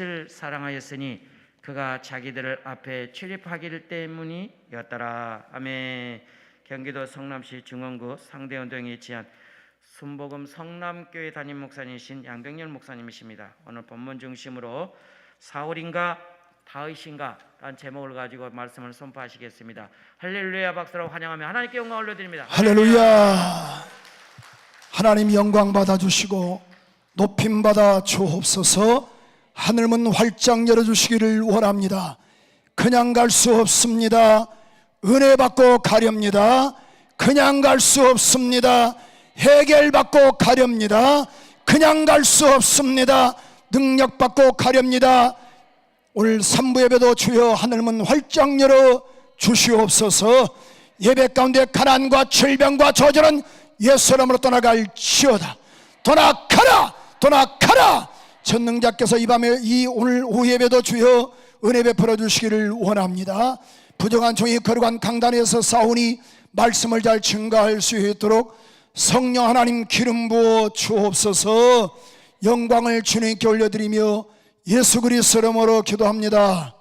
을 사랑하였으니 그가 자기들을 앞에 출입하기 때문이었더라. 아멘. 경기도 성남시 중원구 상대원동에 위치한 순복음 성남교회 담임 목사님이신 양병열 목사님이십니다. 오늘 본문 중심으로 사울인가 다윗인가 라는 제목을 가지고 말씀을 선포하시겠습니다. 할렐루야 박수로 환영하며 하나님께 영광 올려드립니다. 할렐루야. 하나님 영광 받아주시고 높임 받아 주옵소서. 하늘문 활짝 열어주시기를 원합니다. 그냥 갈 수 없습니다. 은혜 받고 가렵니다. 그냥 갈 수 없습니다. 해결받고 가렵니다. 그냥 갈 수 없습니다. 능력 받고 가렵니다. 오늘 3부 예배도 주여 하늘문 활짝 열어 주시옵소서. 예배 가운데 가난과 질병과 저주는 예수 이름으로 떠나갈지어다. 떠나가라, 떠나가라. 전능자께서 이 밤에 오늘 오후 예배도 주여 은혜 베풀어 주시기를 원합니다. 부정한 종이 거룩한 강단에서 싸우니 말씀을 잘 증거할 수 있도록 성령 하나님 기름 부어 주옵소서. 영광을 주님께 올려드리며 예수 그리스도 이름으로 기도합니다.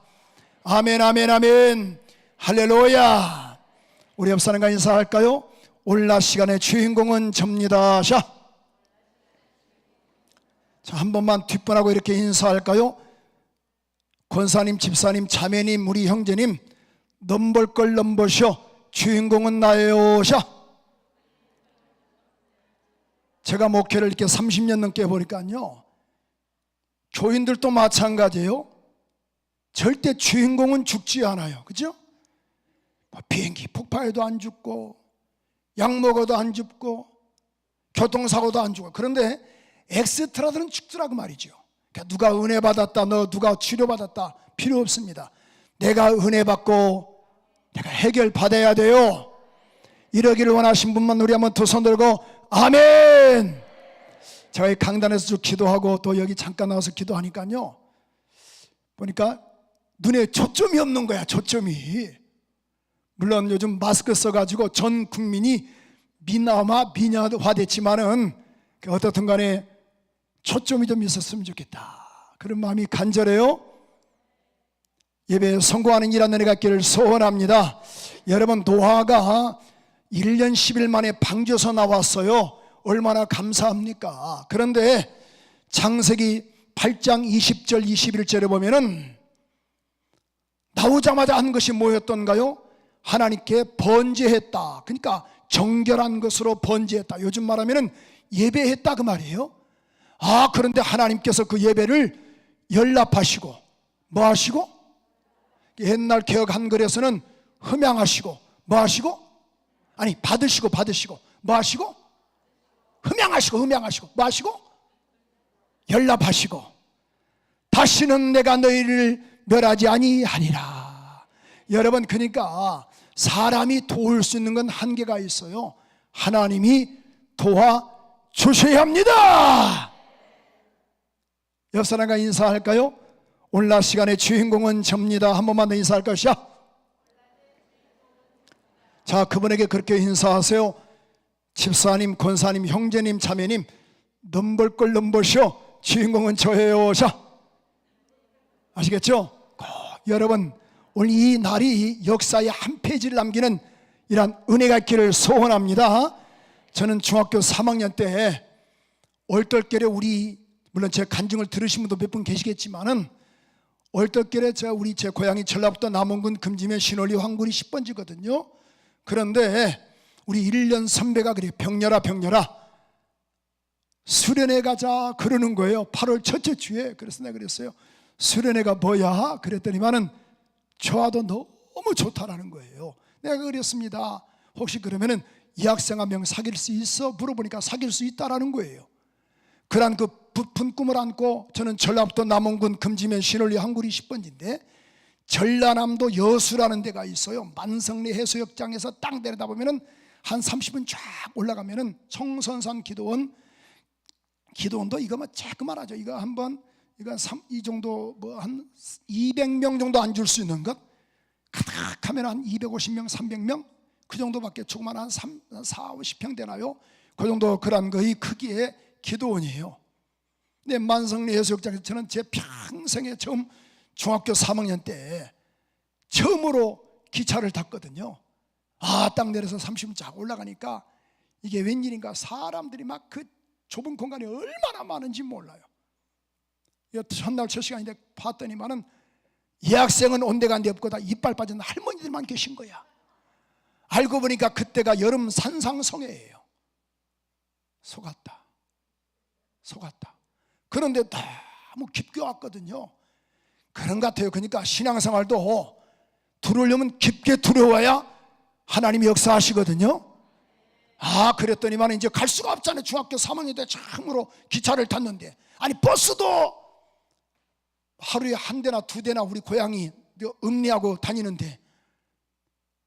아멘, 아멘, 아멘. 할렐루야. 우리 옆 사람과 인사할까요? 오늘 낮 시간의 주인공은 접니다. 자, 한 번만 뒷번하고 이렇게 인사할까요? 권사님, 집사님, 자매님, 우리 형제님, 넘볼 걸 넘보셔. 주인공은 나예요. 제가 목회를 이렇게 30년 넘게 해보니까요, 교인들도 마찬가지예요. 절대 주인공은 죽지 않아요. 그죠? 비행기 폭파해도 안 죽고, 약 먹어도 안 죽고, 교통사고도 안 죽고. 그런데 엑스트라들은 죽더라고 말이죠. 그러니까 누가 은혜 받았다, 누가 치료받았다 필요 없습니다. 내가 은혜 받고 내가 해결 받아야 돼요. 이러기를 원하신 분만 우리 한번 두 손 들고 아멘. 제가 이 강단에서 쭉 기도하고 또 여기 잠깐 나와서 기도하니까요, 보니까 눈에 초점이 없는 거야. 초점이. 물론 요즘 마스크 써가지고 전 국민이 미냐화됐지만은 어떻든 간에 초점이 좀 있었으면 좋겠다, 그런 마음이 간절해요. 예배에 성공하는 일한 은혜가 있기를 소원합니다. 여러분, 노아가 1년 10일 만에 방주에서 나왔어요. 얼마나 감사합니까? 그런데 창세기 8장 20절 21절에 보면은 나오자마자 한 것이 뭐였던가요? 하나님께 번제했다. 그러니까 정결한 것으로 번제했다. 요즘 말하면은 예배했다 그 말이에요. 그런데 하나님께서 그 예배를 연락하시고 뭐 하시고? 옛날 개혁 한글에서는 흠양하시고 뭐 하시고? 아니, 받으시고 뭐 하시고? 흠양하시고 뭐 하시고? 연락하시고 다시는 내가 너희를 멸하지 아니하리라. 여러분, 그러니까 사람이 도울 수 있는 건 한계가 있어요. 하나님이 도와주셔야 합니다. 옆 사람과 인사할까요? 오늘 낮 시간의 주인공은 접니다. 한 번만 더 인사할 것이야. 자, 그분에게 그렇게 인사하세요. 집사님, 권사님, 형제님, 자매님, 넘볼 걸 넘보시오. 주인공은 저예요. 자, 아시겠죠? 여러분, 오늘 이 날이 역사의 한 페이지를 남기는 이러한 은혜가 있기를 소원합니다. 저는 중학교 3학년 때 얼떨결에 물론 제 간증을 들으신 분도 몇 분 계시겠지만은 얼떨결에 제 고향이 전라북도 남원군 금지면 신월리 황군이 10번지거든요. 그런데 우리 1년 선배가 그래요. 병렬아 수련회 가자 그러는 거예요. 8월 첫째 주에. 그래서 내가 그랬어요. 수련회가 뭐야? 그랬더니만은 좋아도 너무 좋다라는 거예요. 내가 그랬습니다. 혹시 그러면은 이 학생 한 명 사귈 수 있어? 물어보니까 사귈 수 있다라는 거예요. 그런 그 부푼 꿈을 안고 저는 전라북도 남원군 금지면 신월리 항구리 10번지인데 전라남도 여수라는 데가 있어요. 만성리 해수욕장에서 딱 내려다 보면은 한 30분 쫙 올라가면은 청선산 기도원도 이거 뭐 조그만하죠. 이거 한번 이 정도 뭐 한 200명 정도 앉을 수 있는 것, 가득하면 한 250명 300명 그 정도밖에, 조그만 한 4, 50평 되나요? 그 정도 그런 거의 크기의 기도원이에요. 네, 만성리 해수욕장에서 저는 제 평생에 처음 중학교 3학년 때 처음으로 기차를 탔거든요. 딱 내려서 30분 쫙 올라가니까 이게 웬일인가 사람들이 막 그 좁은 공간에 얼마나 많은지 몰라요. 첫날 첫 시간인데 봤더니만은 예학생은 온데간데 없고 다 이빨 빠진 할머니들만 계신 거야. 알고 보니까 그때가 여름 산상성회예요. 속았다. 그런데 너무 깊게 왔거든요. 그런 것 같아요. 그러니까 신앙생활도 들어오려면 깊게 들어와야 하나님이 역사하시거든요. 그랬더니만 이제 갈 수가 없잖아요. 중학교 3학년 때 처음으로 기차를 탔는데, 아니 버스도 하루에 한 대나 두 대나 우리 고향이 음리하고 다니는데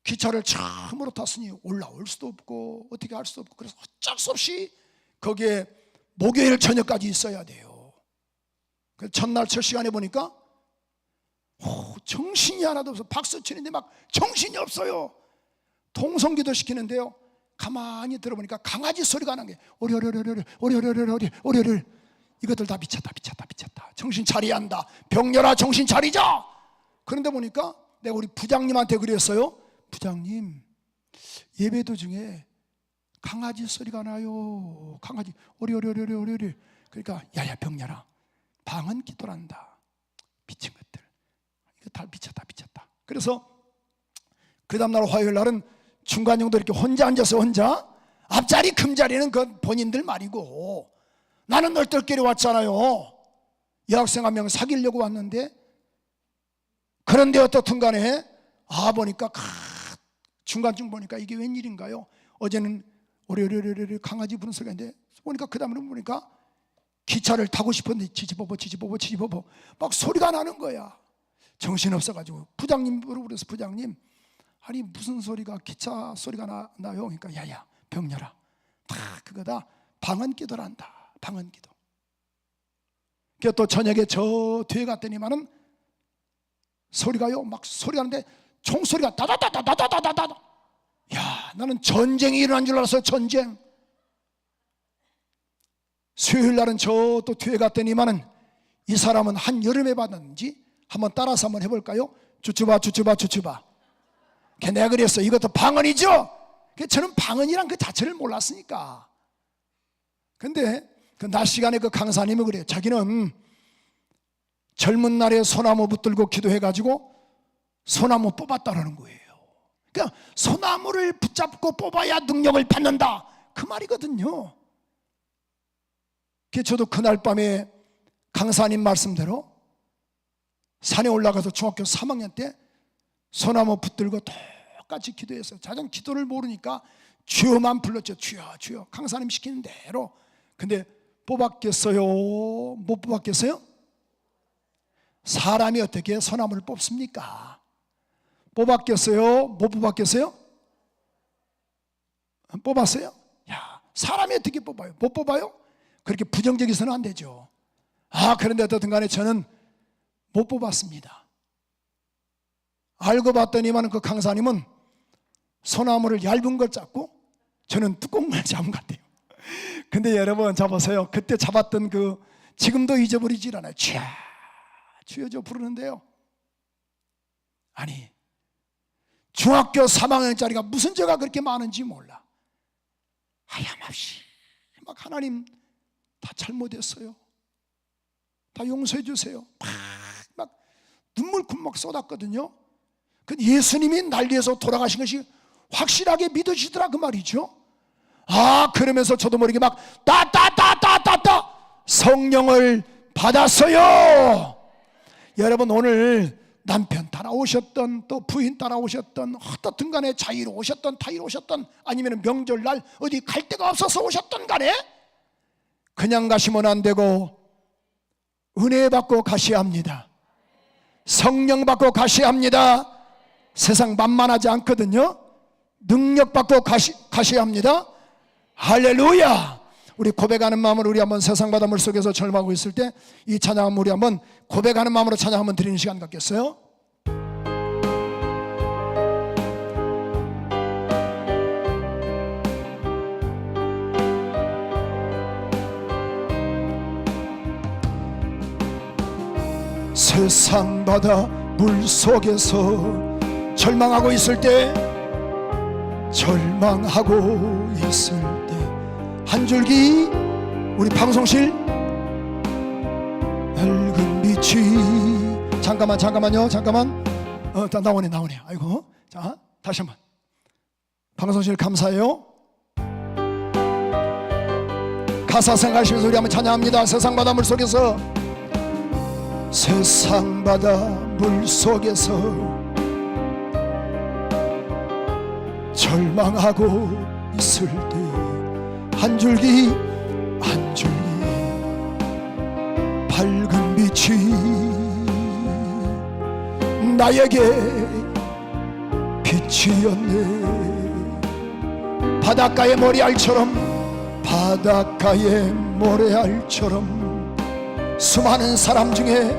기차를 처음으로 탔으니 올라올 수도 없고 어떻게 할 수도 없고, 그래서 어쩔 수 없이 거기에 목요일 저녁까지 있어야 돼요. 그래서 첫날 첫 시간에 보니까 정신이 하나도 없어. 박수 치는데 막 정신이 없어요. 통성기도 시키는데요, 가만히 들어보니까 강아지 소리가 나는 게 오리오리오리오리오리오리오리오리. 이것들 다 미쳤다. 정신 차려야 한다. 병렬아 정신 차리자. 그런데 보니까 내가 우리 부장님한테 그랬어요. 부장님, 예배 도중에 강아지 소리가 나요. 강아지 오리오리오리오리오리. 그러니까 야야 병렬아, 방은 기도란다. 미친 것들, 이거 다 미쳤다. 그래서 그 다음날 화요일 날은 중간 정도 이렇게 혼자 앉아서 혼자, 앞자리 금자리는 그 본인들 말이고, 나는 널떨결에 왔잖아요. 여학생 한 명 사귀려고 왔는데, 그런데 어떻든 간에 보니까 중간쯤 보니까 이게 웬일인가요? 어제는 오리오리오리 강아지 부는 소리가 있는데 보니까 그 다음에 보니까 기차를 타고 싶었는데 지지버버 막 소리가 나는 거야. 정신없어가지고 부장님으로 그래서, 부장님, 아니 무슨 소리가, 기차 소리가 나요? 그러니까 야야 병렬아, 다 그거다. 방언 기도란다. 방언 기도. 그 또 저녁에 저 뒤에 갔더니만은 소리가요, 막 소리가 나는데 총소리가 다다다다다다다다. 야, 나는 전쟁이 일어난 줄 알았어요. 전쟁. 수요일 날은 저 또 뒤에 갔더니만은 이 사람은 한 여름에 봤는지 한번 따라서 한번 해볼까요? 주추바. 내가 그랬어. 이것도 방언이죠? 저는 방언이란 그 자체를 몰랐으니까. 근데 그 낮 시간에 그 강사님이 그래요. 자기는 젊은 날에 소나무 붙들고 기도해가지고 소나무 뽑았다라는 거예요. 그러니까 소나무를 붙잡고 뽑아야 능력을 받는다, 그 말이거든요. 저도 그날 밤에 강사님 말씀대로 산에 올라가서 중학교 3학년 때 소나무 붙들고 똑같이 기도했어요. 자전 기도를 모르니까 주여만 불렀죠. 주여. 강사님 시키는 대로. 근데 뽑았겠어요? 못 뽑았겠어요? 사람이 어떻게 소나무를 뽑습니까? 뽑았겠어요? 못 뽑았겠어요? 뽑았어요? 야, 사람이 어떻게 뽑아요? 못 뽑아요? 그렇게 부정적이서는 안 되죠. 그런데 어떻든 간에 저는 못 뽑았습니다. 알고 봤더니만 그 강사님은 소나무를 얇은 걸 잡고 저는 두꺼운 걸 잡은 것 같아요. 근데 여러분 잡으세요. 그때 잡았던 그, 지금도 잊어버리질 않아요. 주여 부르는데요, 아니 중학교 3학년짜리가 무슨 죄가 그렇게 많은지 몰라. 하염없이 막 하나님 다 잘못했어요, 다 용서해 주세요, 막 눈물 쿵막 쏟았거든요. 그 예수님이 날 위해서 돌아가신 것이 확실하게 믿어지더라 그 말이죠. 그러면서 저도 모르게 막 따따따따따따 성령을 받았어요. 여러분, 오늘 남편 따라오셨던, 또 부인 따라오셨던, 어떻든 간에 자유로 오셨던, 타이로 오셨던, 아니면 명절날 어디 갈 데가 없어서 오셨던 간에 그냥 가시면 안 되고 은혜 받고 가셔야 합니다. 성령 받고 가셔야 합니다. 세상 만만하지 않거든요. 능력 받고 가셔야 합니다. 할렐루야. 우리 고백하는 마음으로 우리 한번 세상 바닷물 속에서 절망하고 있을 때 이 찬양함 우리 한번 고백하는 마음으로 찬양 한번 드리는 시간 갖겠어요? 세상 바다 물속에서 절망하고 있을 때 한 줄기 우리 방송실 밝은 빛이 잠깐만요. 나오네. 아이고. 자, 다시 한번. 방송실 감사해요. 가사 생각하시면서 우리 한번 찬양합니다. 세상 바다 물속에서 절망하고 있을 때 한 줄기 밝은 빛이 나에게 빛이었네. 바닷가의 모래알처럼 수많은 사람 중에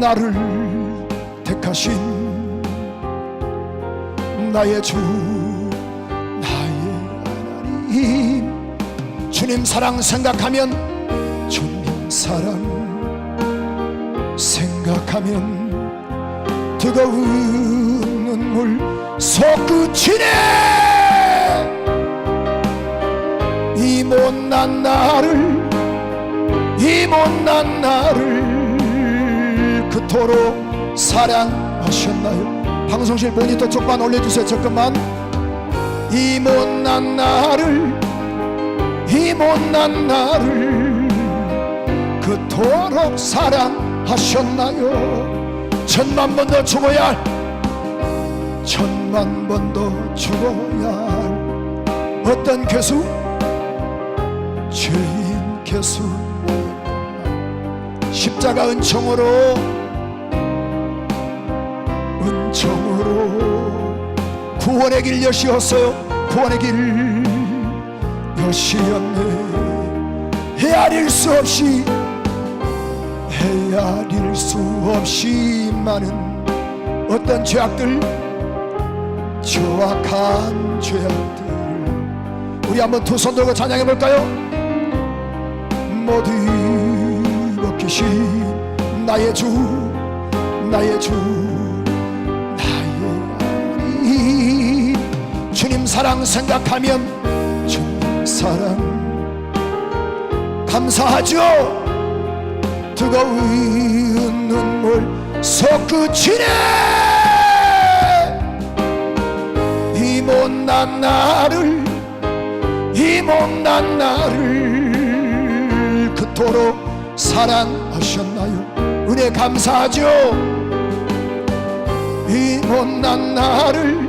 나를 택하신 나의 주 나의 하나님. 주님 사랑 생각하면 뜨거운 눈물 솟구치네. 이 못난 나를 그토록 사랑하셨나요? 방송실 모니터 쪽만 올려주세요. 잠깐만. 이 못난 나를 그토록 사랑하셨나요? 천만 번 더 죽어야 할 어떤 괴수? 죄인 괴수. 십자가 은총으로 구원의 길 여시었어요. 구원의 길 여시었네. 헤아릴 수 없이 많은 어떤 추악한 죄악들. 우리 한번 두 손 들고 찬양해 볼까요? 모두 벗기신 나의 주 나의 하나님. 주님 사랑 생각하면 주님 사랑 감사하죠. 뜨거운 눈물 솟구치네. 이 못난 나를 그토록 사랑하셨나요? 은혜 감사하죠. 이 못난 나를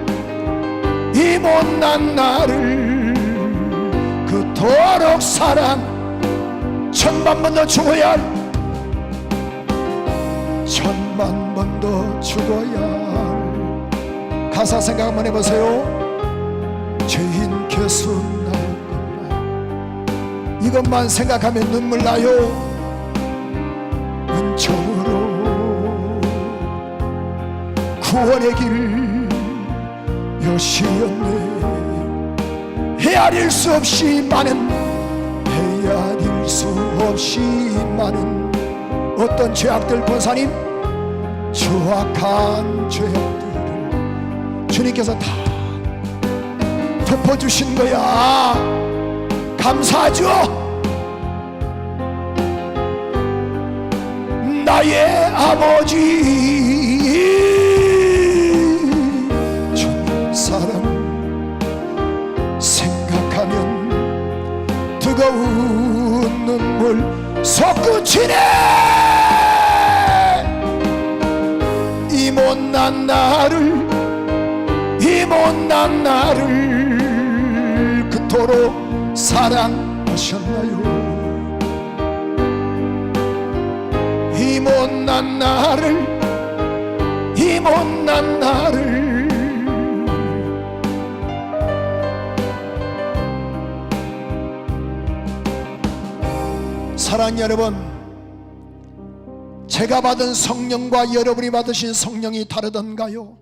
그토록 천만 번 더 죽어야 할 가사 생각 한번 해보세요. 죄인 괴수 나였구나. 이것만 생각하면 눈물 나요. 은총으로 구원의 길 여시었네. 헤아릴 수 없이 많은 어떤 죄악들 권사님, 추악한 죄악들을 주님께서 다 덮어주신 거야. 감사하죠. 나의 아버지. 주님 사랑 생각하면 뜨거운 눈물 솟구치네. 이 못난 나를 그토록 사랑하셨나요? 이 못난 나를 사랑하는 여러분, 제가 받은 성령과 여러분이 받으신 성령이 다르던가요?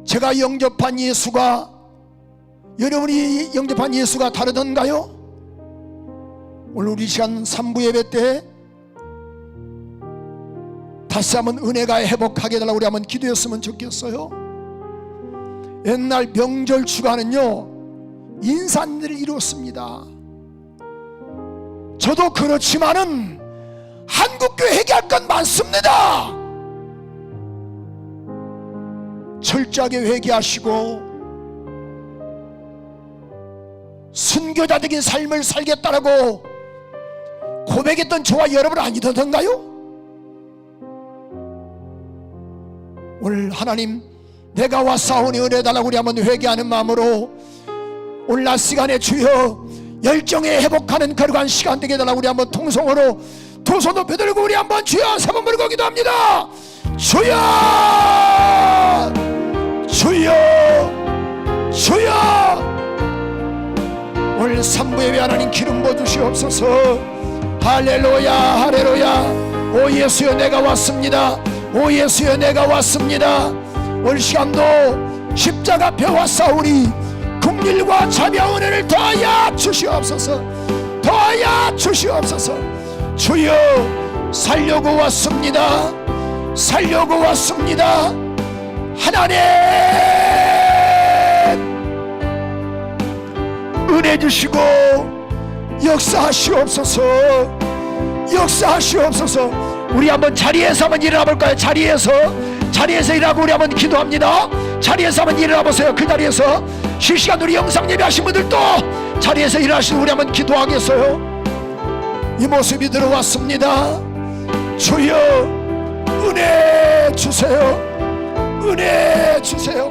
제가 영접한 예수가 여러분이 영접한 예수가 다르던가요? 오늘 우리 시간 3부 예배 때 다시 한번 은혜가 회복하게 해달라고 우리 한번 기도했으면 좋겠어요. 옛날 명절 주간은요 인산들을 이뤘습니다. 저도 그렇지만은 한국교회 회개할 건 많습니다. 철저하게 회개하시고 순교자적인 삶을 살겠다라고 고백했던 저와 여러분 아니던가요? 오늘 하나님 내가 왔사오니 은혜 달라고 우리 한번 회개하는 마음으로 오늘 낮 시간에 주여 열정에 회복하는 거룩한 시간 되게 해달라고 우리 한번 통성으로 두 손 높이 들고 우리 한번 주여 세 번 부르고 기도합니다. 주여 주여 주여. 오늘 3부 예배 하나님 기름 부어주시옵소서. 할렐루야 할렐루야. 오 예수여 내가 왔습니다. 오 예수여 내가 왔습니다. 오늘 시간도 십자가 앞에 왔사오니 긍휼과 자비와 은혜를 더하여 주시옵소서. 더하여 주시옵소서. 주여 살려고 왔습니다. 살려고 왔습니다. 하나님 은혜 주시고 역사하시옵소서. 역사하시옵소서. 우리 한번 자리에서 한번 일어나 볼까요? 자리에서 일어나고 우리 한번 기도합니다. 자리에서 한번 일어나 보세요. 그 자리에서 실시간 우리 영상 예배 하신 분들도 자리에서 일어나시고 우리 한번 기도하겠어요. 이 모습이 들어왔습니다. 주여 은혜 주세요. 은혜 주세요.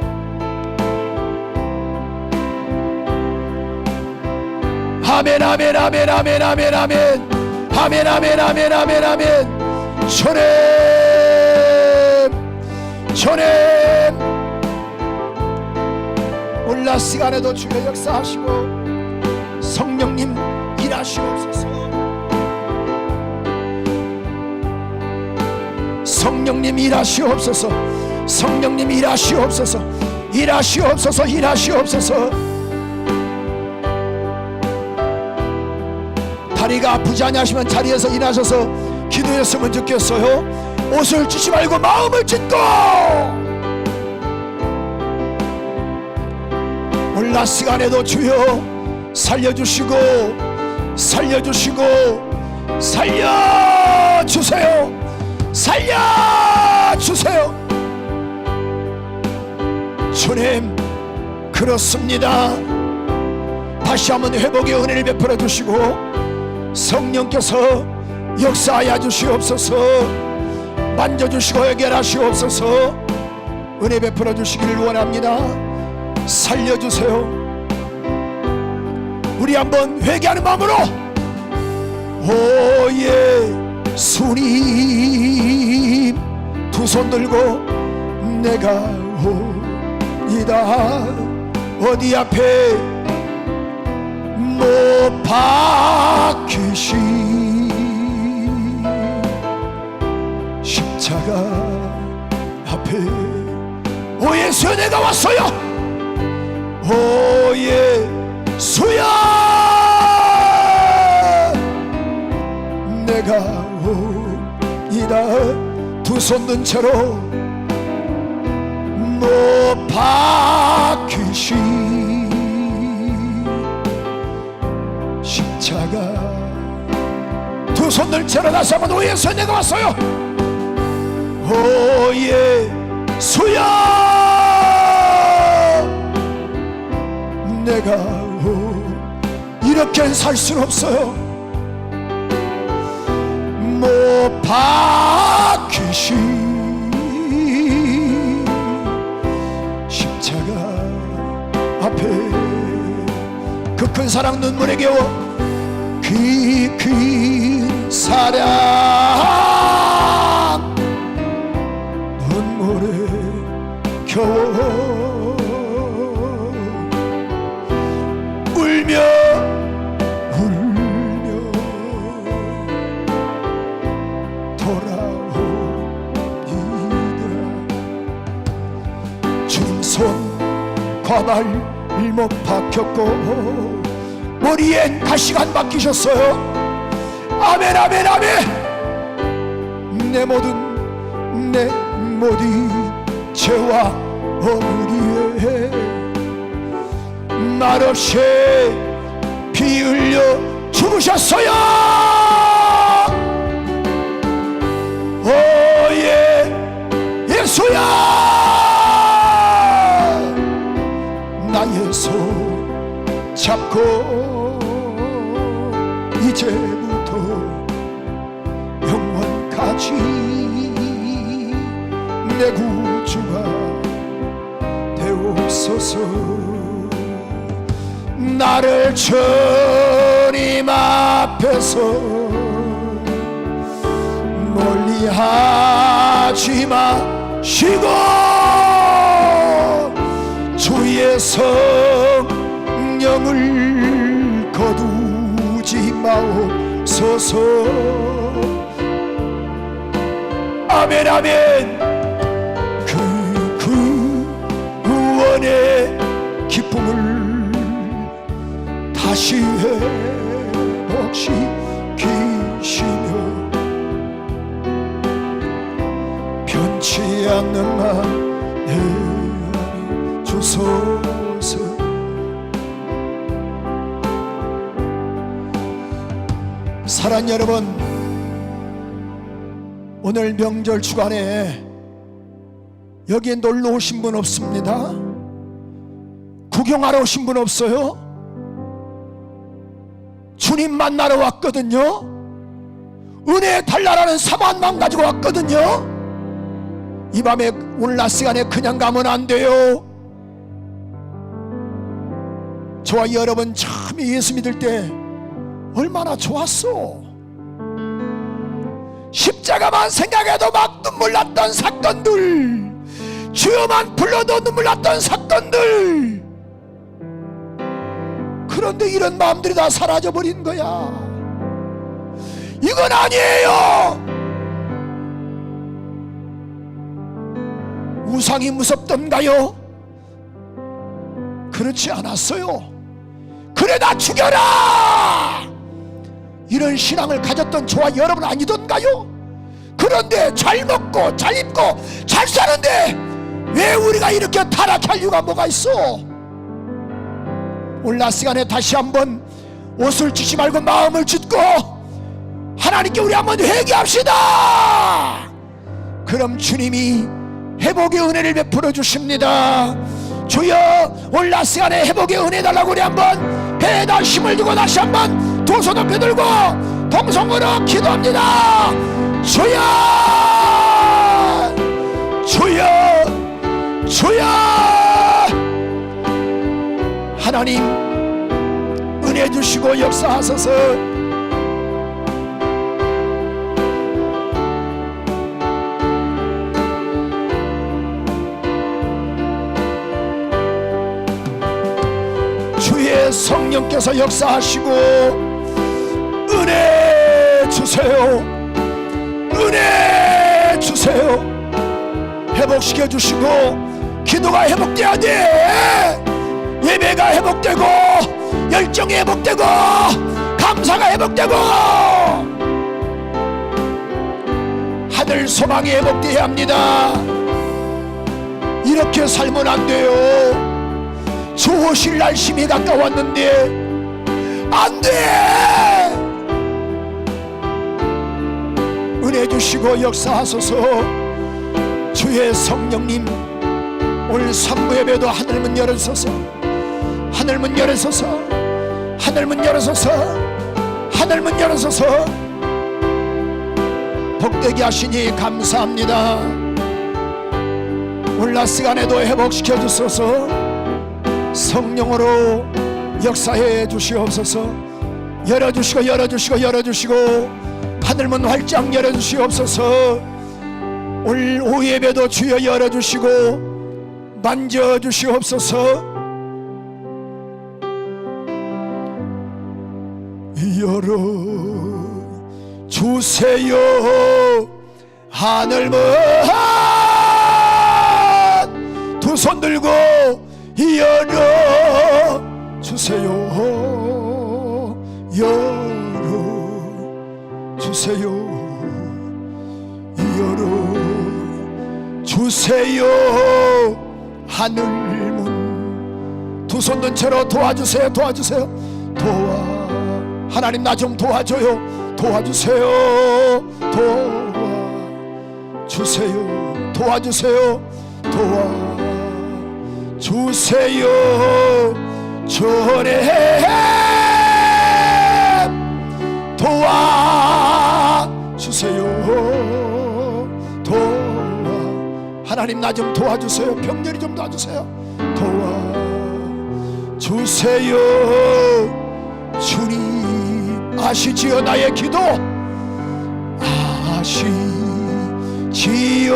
아멘 아멘 아멘 아멘 아멘 아멘 아멘 아멘 아멘 아멘 아멘. 주님 주님 오늘 낮 시간에도 주여 역사하시고 성령님 일하시옵소서. 성령님 일하시옵소서. 성령님 일하시옵소서. 일하시옵소서. 일하시옵소서. 다리가 아프지 않으시면 자리에서 일하셔서 기도했으면 좋겠어요. 옷을 찢지 말고 마음을 찢고 오늘 낮 시간에도 주여 살려주시고 살려주시고 살려주세요. 살려주세요. 주님 그렇습니다. 다시 한번 회복의 은혜를 베풀어 주시고 성령께서 역사하여 주시옵소서. 만져주시고 해결하시옵소서. 은혜 베풀어 주시기를 원합니다. 살려주세요. 우리 한번 회개하는 마음으로 오 예수님 두 손 들고 내가 오이다. 어디 앞에 못 박히신 십자가 앞에 오 예수여 내가 왔어요. 오 예수야 내가 오이다. 두 손 든 채로 못 박히신 십자가 두 손 든 채로 다시 한번 오 예수여 내가 왔어요. 오 예수야 내가 이렇게 살 수는 없어요. 못 박히신 십자가 앞에 그 큰 사랑 눈물에 겨워 그 큰 사랑 눈물에 겨워 울며 돌아오리라. 주님 손 과발 못 박혔고 머리엔 가시가 안 박히셨어요. 아멘 아멘 아멘. 내 모든 죄와 어머니에 말없이 피 흘려 죽으셨어요. 오예 예수야, 나의 손 잡고 이제부터 영원까지 내 구주가 되옵소서. 나를 주님 앞에서 멀리 하지 마시고 주의 성령을 거두지 마옵소서. 아멘 아멘. 그 구원의 기쁨을 다시 회복시키시며 변치 않는 맘에 주소서. 사랑하는 여러분, 오늘 명절 주간에 여기에 놀러 오신 분 없습니다? 구경하러 오신 분 없어요? 주님 만나러 왔거든요. 은혜 달라라는 사모한 마음 가지고 왔거든요. 이 밤에 오늘 낮 시간에 그냥 가면 안 돼요. 저와 여러분 처음에 예수 믿을 때 얼마나 좋았어. 십자가만 생각해도 막 눈물 났던 사건들, 주여만 불러도 눈물 났던 사건들. 그런데 이런 마음들이 다 사라져버린 거야. 이건 아니에요. 우상이 무섭던가요? 그렇지 않았어요. 그래 나 죽여라, 이런 신앙을 가졌던 저와 여러분 아니던가요? 그런데 잘 먹고 잘 입고 잘 사는데 왜 우리가 이렇게 타락할 이유가 뭐가 있어? 오늘 낮 시간에 다시 한번 옷을 찢지 말고 마음을 찢고 하나님께 우리 한번 회개합시다. 그럼 주님이 회복의 은혜를 베풀어 주십니다. 주여, 오늘 낮 시간에 회복의 은혜 달라고 우리 한번 배에다 힘을 주고 다시 한번 두 손 높이 들고 동성으로 기도합니다. 주여, 주여, 주여. 하나님 은혜 주시고 역사하소서. 주의 성령께서 역사하시고 은혜 주세요. 은혜 주세요. 회복시켜 주시고 기도가 회복돼야 돼. 예배가 회복되고 열정이 회복되고 감사가 회복되고 하늘 소망이 회복돼야 합니다. 이렇게 살면 안 돼요. 주 오실 날심이 가까웠는데 안 돼. 은혜 주시고 역사하소서. 주의 성령님, 오늘 3부 예배도 하늘문 열어서서, 하늘문 열어서서, 하늘문 열어서서, 하늘문 열어서서 복되게 하시니 감사합니다. 오늘 낮 시간에도 회복시켜 주소서. 성령으로 역사해 주시옵소서. 열어주시고 열어주시고 열어주시고 하늘문 활짝 열어주시옵소서. 오늘 오후 예배도 주여 열어주시고 만져주시옵소서. 열어주세요. 하늘문 두 손 들고 열어 주세요. 열어주세요. 열어주세요. 하늘문 두 손 든 채로 도와주세요. 도와주세요. 하나님 나 좀 도와줘요. 도와주세요. 도와주세요. 도와주세요. 도와주세요. 전에 도와주세요. 하나님 나 좀 도와주세요. 병렬이 좀 도와주세요. 도와주세요. 주님 아시지요 나의 기도 아시지요.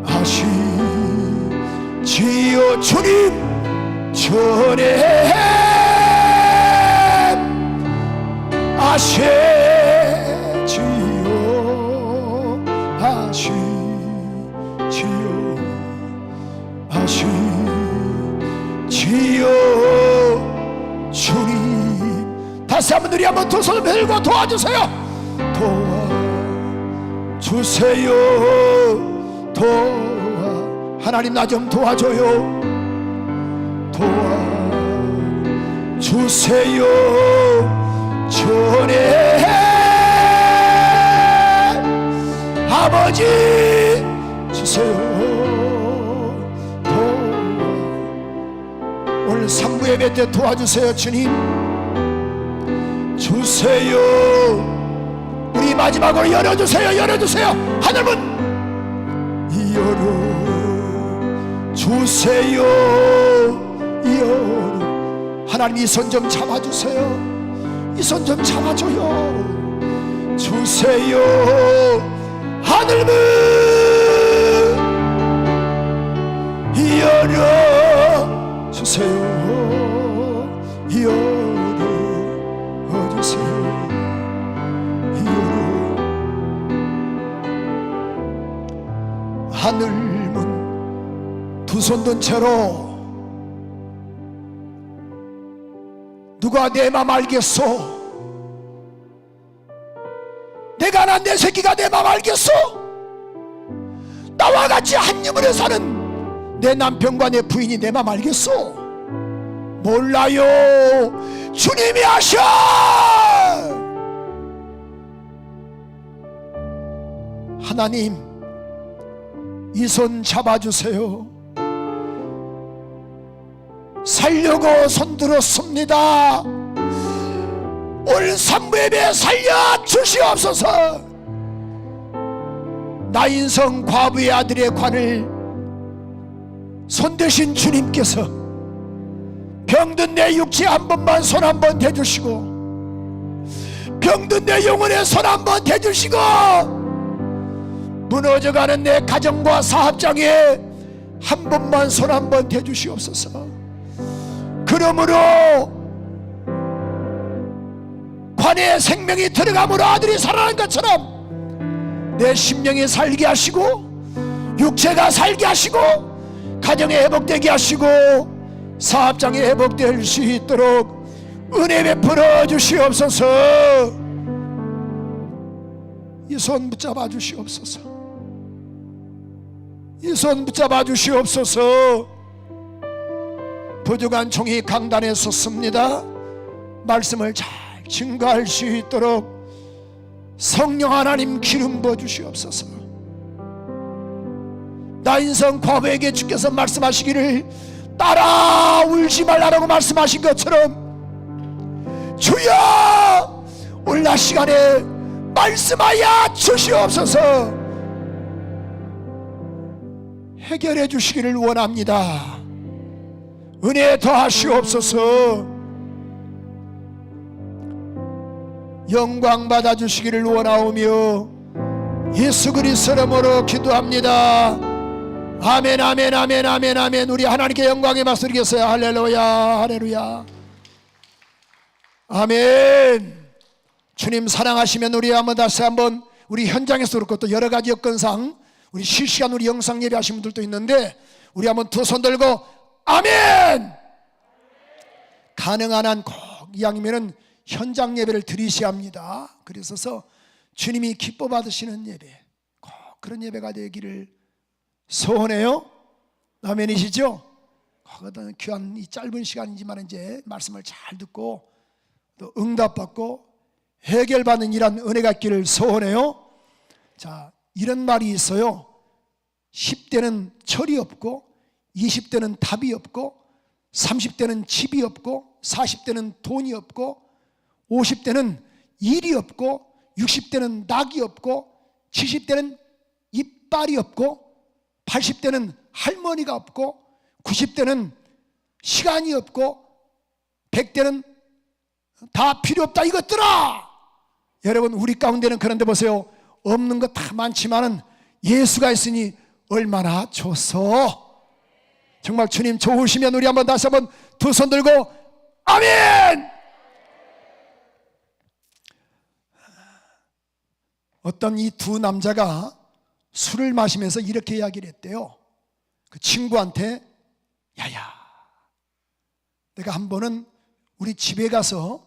아시지요. 주님 전에 아시지요. 아시지요. 주님 다시 한번 우리 한번 두 손을 들고 도와주세요. 도와주세요. 하나님 나 좀 도와줘요. 도와주세요. 전에 아버지 주세요. 오늘 3부 예배 때 도와주세요. 주님 주세요. 우리 마지막으로 열어주세요. 열어주세요. 하늘문 열어주세요. 하나님 이 손 좀 잡아주세요. 이 손 좀 잡아줘요. 주세요. 하늘문 열어주세요. 열어주세요. 하늘문 두 손 든 채로 누가 내 맘 알겠소? 내가 난 내 새끼가 내 맘 알겠소? 나와 같이 한 유물에 사는 내 남편과 내 부인이 내 맘 알겠소? 몰라요. 주님이 아셔. 하나님 이 손 잡아주세요. 살려고 손들었습니다. 오늘 3부 예배 살려주시옵소서. 나인성 과부의 아들의 관을 손대신 주님께서 병든 내 육체에 한 번만 손 한 번 대주시고 병든 내 영혼에 손 한 번 대주시고 무너져가는 내 가정과 사업장에 한 번만 손 한 번 대주시옵소서. 그러므로 관에 생명이 들어감으로 아들이 살아난 것처럼 내 심령이 살게 하시고 육체가 살게 하시고 가정에 회복되게 하시고 사업장에 회복될 수 있도록 은혜 베풀어 주시옵소서. 이 손 붙잡아 주시옵소서. 이 손 붙잡아 주시옵소서. 부족한 종이 강단에 섰습니다. 말씀을 잘 증거할 수 있도록 성령 하나님 기름 부어 주시옵소서. 나인성 과부에게 주께서 말씀하시기를 따라 울지 말라라고 말씀하신 것처럼 주여 오늘 낮 시간에 말씀하여 주시옵소서. 해결해 주시기를 원합니다. 은혜 더하시옵소서. 영광 받아 주시기를 원하오며 예수 그리스도 이름으로 기도합니다. 아멘 아멘 아멘 아멘 아멘. 우리 하나님께 영광의 박수 드리겠어요. 할렐루야 할렐루야 아멘. 주님 사랑하시면 우리 한번 다시 한번 우리 현장에서 그렇고 또 여러 가지 여건상 우리 실시간 우리 영상 예배 하신 분들도 있는데 우리 한번 두 손 들고 아멘! 가능한 한 꼭 이왕이면은 현장 예배를 드리셔야 합니다. 그래서 주님이 기뻐 받으시는 예배, 꼭 그런 예배가 되기를 소원해요. 아멘이시죠? 어떤 귀한 이 짧은 시간이지만 이제 말씀을 잘 듣고 또 응답받고 해결받는 이런 은혜가 있기를 소원해요. 자, 이런 말이 있어요. 10대는 철이 없고 20대는 답이 없고 30대는 집이 없고 40대는 돈이 없고 50대는 일이 없고 60대는 낙이 없고 70대는 이빨이 없고 80대는 할머니가 없고 90대는 시간이 없고 100대는 다 필요 없다 이것들아. 여러분 우리 가운데는 그런데 보세요. 없는 것 다 많지만은 예수가 있으니 얼마나 좋소. 정말 주님 좋으시면 우리 한번 다시 한번 두 손 들고 아멘. 어떤 이 두 남자가 술을 마시면서 이렇게 이야기를 했대요. 그 친구한테 야야, 내가 한 번은 우리 집에 가서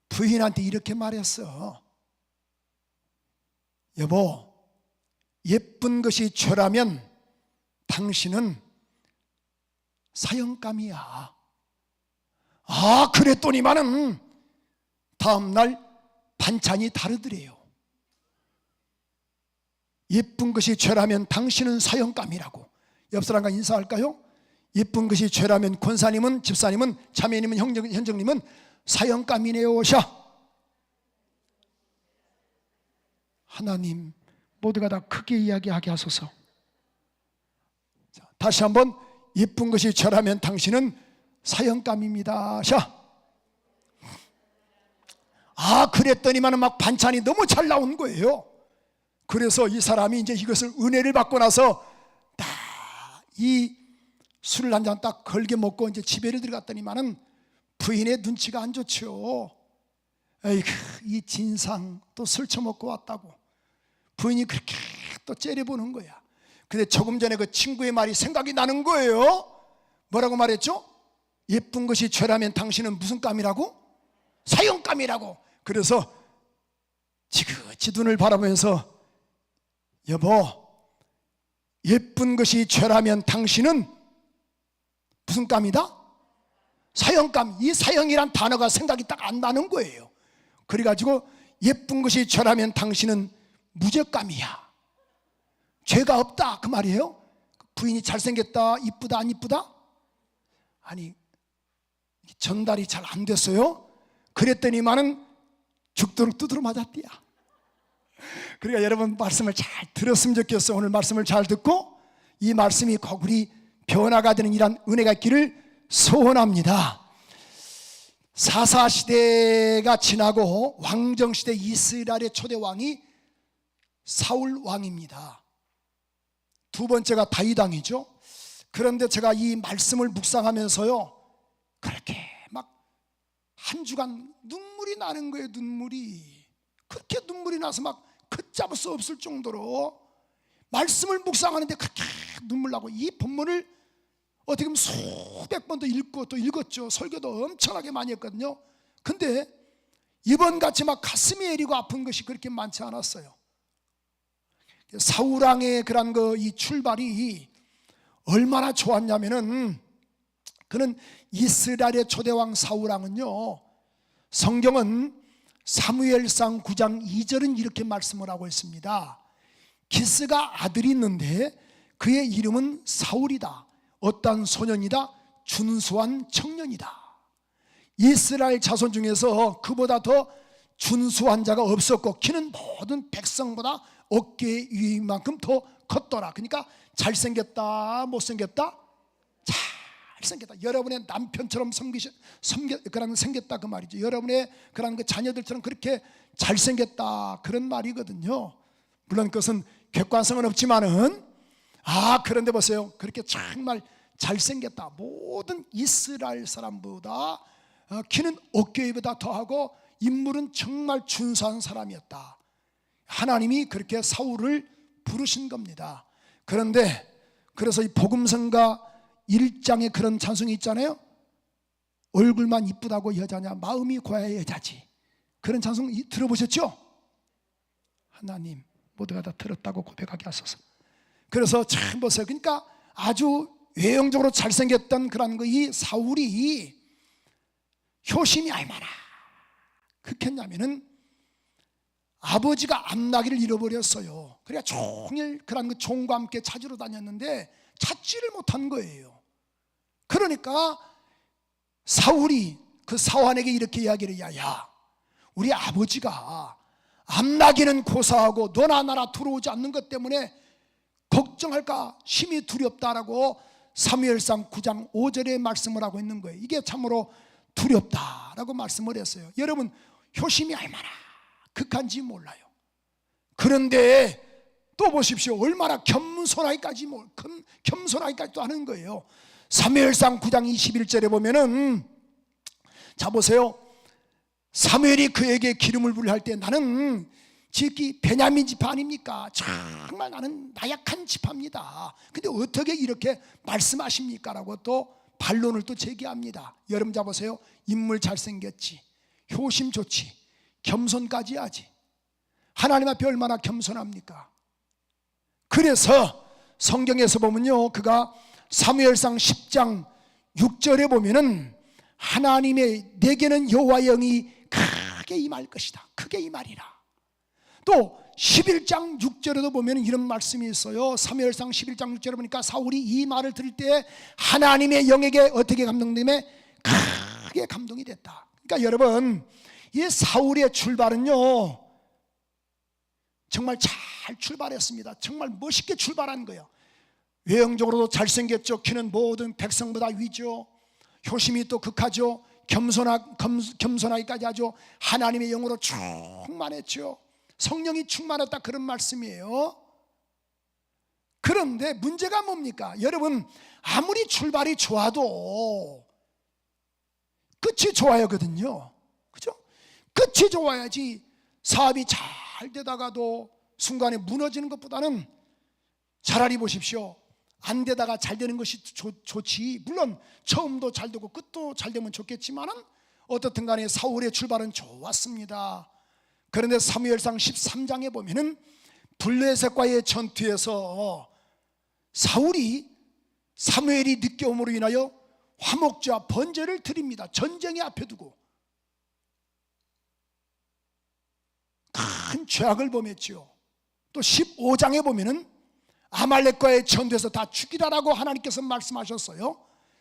부인한테 이렇게 말했어. 여보, 예쁜 것이 죄라면 당신은 사형감이야. 아, 그랬더니만은 다음날 반찬이 다르더래요. 예쁜 것이 죄라면 당신은 사형감이라고. 옆 사람과 인사할까요? 예쁜 것이 죄라면 권사님은, 집사님은, 자매님은, 현정님은 사형감이네요. 샤. 하나님 모두가 다 크게 이야기하게 하소서. 자, 다시 한번 예쁜 것이 죄라면 당신은 사형감입니다. 샤. 아, 그랬더니만 막 반찬이 너무 잘 나온 거예요. 그래서 이 사람이 이제 이것을 은혜를 받고 나서 딱 이 술을 한 잔 딱 걸게 먹고 이제 집에를 들어갔더니만은 부인의 눈치가 안 좋죠. 에이그, 이 진상 또 술 처먹고 왔다고 부인이 그렇게 또 째려보는 거야. 근데 조금 전에 그 친구의 말이 생각이 나는 거예요. 뭐라고 말했죠? 예쁜 것이 죄라면 당신은 무슨 감이라고? 사형감이라고. 그래서 지그지 눈을 바라보면서 여보, 예쁜 것이 죄라면 당신은 무슨 감이다? 사형감. 이 사형이란 단어가 생각이 딱 안 나는 거예요. 그래가지고 예쁜 것이 죄라면 당신은 무죄감이야. 죄가 없다 그 말이에요. 부인이 잘생겼다, 이쁘다, 안 이쁘다? 아니, 전달이 잘 안 됐어요. 그랬더니만은 죽도록 두드러 맞았디야. 그러니까 여러분 말씀을 잘 들었으면 좋겠어요. 오늘 말씀을 잘 듣고 이 말씀이 꼭 우리 변화가 되는 이런 은혜가 있기를 소원합니다. 사사시대가 지나고 왕정시대 이스라엘의 초대 왕이 사울 왕입니다. 두 번째가 다윗 왕이죠. 그런데 제가 이 말씀을 묵상하면서요, 그렇게 막 한 주간 눈물이 나는 거예요. 눈물이 그렇게 눈물이 나서 막 걷잡을 수 없을 정도로 말씀을 묵상하는데 그렇게 눈물 나고, 이 본문을 어떻게 보면 수백 번도 읽고 또 읽었죠. 설교도 엄청나게 많이 했거든요. 근데 이번같이 막 가슴이 애리고 아픈 것이 그렇게 많지 않았어요. 사울왕의 그런 이 출발이 얼마나 좋았냐면은, 그는 이스라엘의 초대왕 사울왕은요, 성경은 사무엘상 9장 2절은 이렇게 말씀을 하고 있습니다. 기스가 아들이 있는데 그의 이름은 사울이다. 어떤 소년이다. 준수한 청년이다. 이스라엘 자손 중에서 그보다 더 준수한 자가 없었고 키는 모든 백성보다 어깨 위만큼 더 컸더라. 그러니까 잘생겼다, 못생겼다? 잘생겼다. 여러분의 남편처럼 생겼다 그 말이죠. 여러분의 그런 그 자녀들처럼 그렇게 잘생겼다, 그런 말이거든요. 물론 그것은 객관성은 없지만은, 그런데 보세요. 그렇게 정말 잘생겼다. 모든 이스라엘 사람보다 키는 어깨 위보다 더하고 인물은 정말 준수한 사람이었다. 하나님이 그렇게 사울을 부르신 겁니다. 그런데 그래서 이 복음성가 1장에 그런 찬송이 있잖아요. 얼굴만 이쁘다고 여자냐, 마음이 고와야 여자지. 그런 찬송 들어보셨죠? 하나님 모두가 다 들었다고 고백하게 하소서. 그래서 참 보세요. 그러니까 아주 외형적으로 잘생겼던 그런 이 사울이 효심이 얼마나 극했냐면은 아버지가 암나기를 잃어버렸어요. 그러니까 종일 그런 그 종과 함께 찾으러 다녔는데 찾지를 못한 거예요. 그러니까 사울이 그 사환에게 이렇게 이야기를 해요. 야, 우리 아버지가 암나기는 고사하고 너나 나나 들어오지 않는 것 때문에 걱정할까 심히 두렵다라고 사무엘상 9장 5절에 말씀을 하고 있는 거예요. 이게 참으로 두렵다라고 말씀을 했어요. 여러분 효심이 얼마나 극한지 몰라요. 그런데 또 보십시오. 얼마나 겸손하기까지 또 하는 거예요. 사무엘상 9장 21절에 보면은, 자 보세요. 사무엘이 그에게 기름을 부을 할 때 나는 지극히 베냐민 지파 아닙니까? 정말 나는 나약한 지파입니다. 근데 어떻게 이렇게 말씀하십니까? 라고 또 반론을 또 제기합니다. 여러분 자 보세요. 인물 잘생겼지, 효심 좋지, 겸손까지 하지. 하나님 앞에 얼마나 겸손합니까? 그래서 성경에서 보면요, 그가 사무엘상 10장 6절에 보면은 하나님의 내게는 여호와의 영이 크게 임할 것이다, 크게 임하리라. 또 11장 6절에도 보면 이런 말씀이 있어요. 사무엘상 11장 6절에 보니까 사울이 이 말을 들을 때 하나님의 영에게 어떻게 감동되며 크게 감동이 됐다. 그러니까 여러분 이 사울의 출발은요 정말 잘 출발했습니다. 정말 멋있게 출발한 거예요. 외형적으로도 잘생겼죠. 키는 모든 백성보다 위죠. 효심이 또 극하죠. 겸손하기까지 하죠. 하나님의 영으로 충만했죠. 성령이 충만했다, 그런 말씀이에요. 그런데 문제가 뭡니까? 여러분 아무리 출발이 좋아도 끝이 좋아야 하거든요. 그죠? 끝이 좋아야지. 사업이 잘 되다가도 순간에 무너지는 것보다는 차라리 보십시오. 안 되다가 잘 되는 것이 좋지. 물론 처음도 잘 되고 끝도 잘 되면 좋겠지만은 어떻든 간에 사울의 출발은 좋았습니다. 그런데 사무엘상 13장에 보면은 블레셋과의 전투에서 사울이 사무엘이 늦게 오므로 인하여 화목제와 번제를 드립니다. 전쟁의 앞에 두고 큰 죄악을 범했지요. 또 15장에 보면은 아말렉과의 전투에서 다 죽이라라고 하나님께서 말씀하셨어요.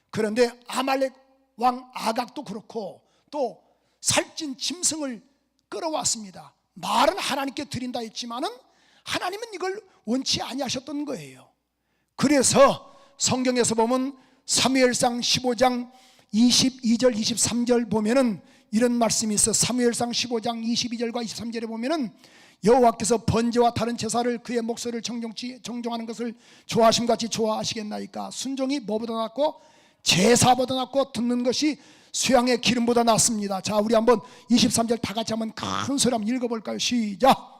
그런데 아말렉 왕 아각도 그렇고 또 살찐 짐승을 끌어왔습니다. 말은 하나님께 드린다 했지만은 하나님은 이걸 원치 아니하셨던 거예요. 그래서 성경에서 보면 사무엘상 15장 22절 23절 보면은 이런 말씀이 있어. 사무엘상 15장 22절과 23절에 보면은 여호와께서 번제와 다른 제사를 그의 목소리를 정정하는 것을 좋아하심같이 좋아하시겠나이까. 순종이 뭐보다 낫고 제사보다 낫고 듣는 것이 수양의 기름보다 낫습니다. 자, 우리 한번 23절 다 같이 한번 큰 소리 한번 읽어볼까요? 시작.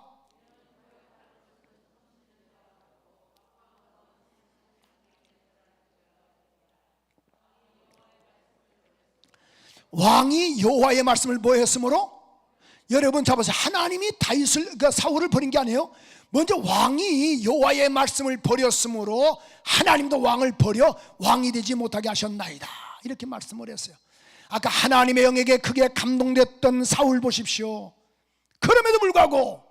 왕이 여호와의 말씀을 뭐 했으므로? 여러분 잡아서 하나님이 다윗을, 그러니까 사울을 버린 게 아니에요. 먼저 왕이 여호와의 말씀을 버렸으므로 하나님도 왕을 버려 왕이 되지 못하게 하셨나이다, 이렇게 말씀을 했어요. 아까 하나님의 영에게 크게 감동됐던 사울 보십시오. 그럼에도 불구하고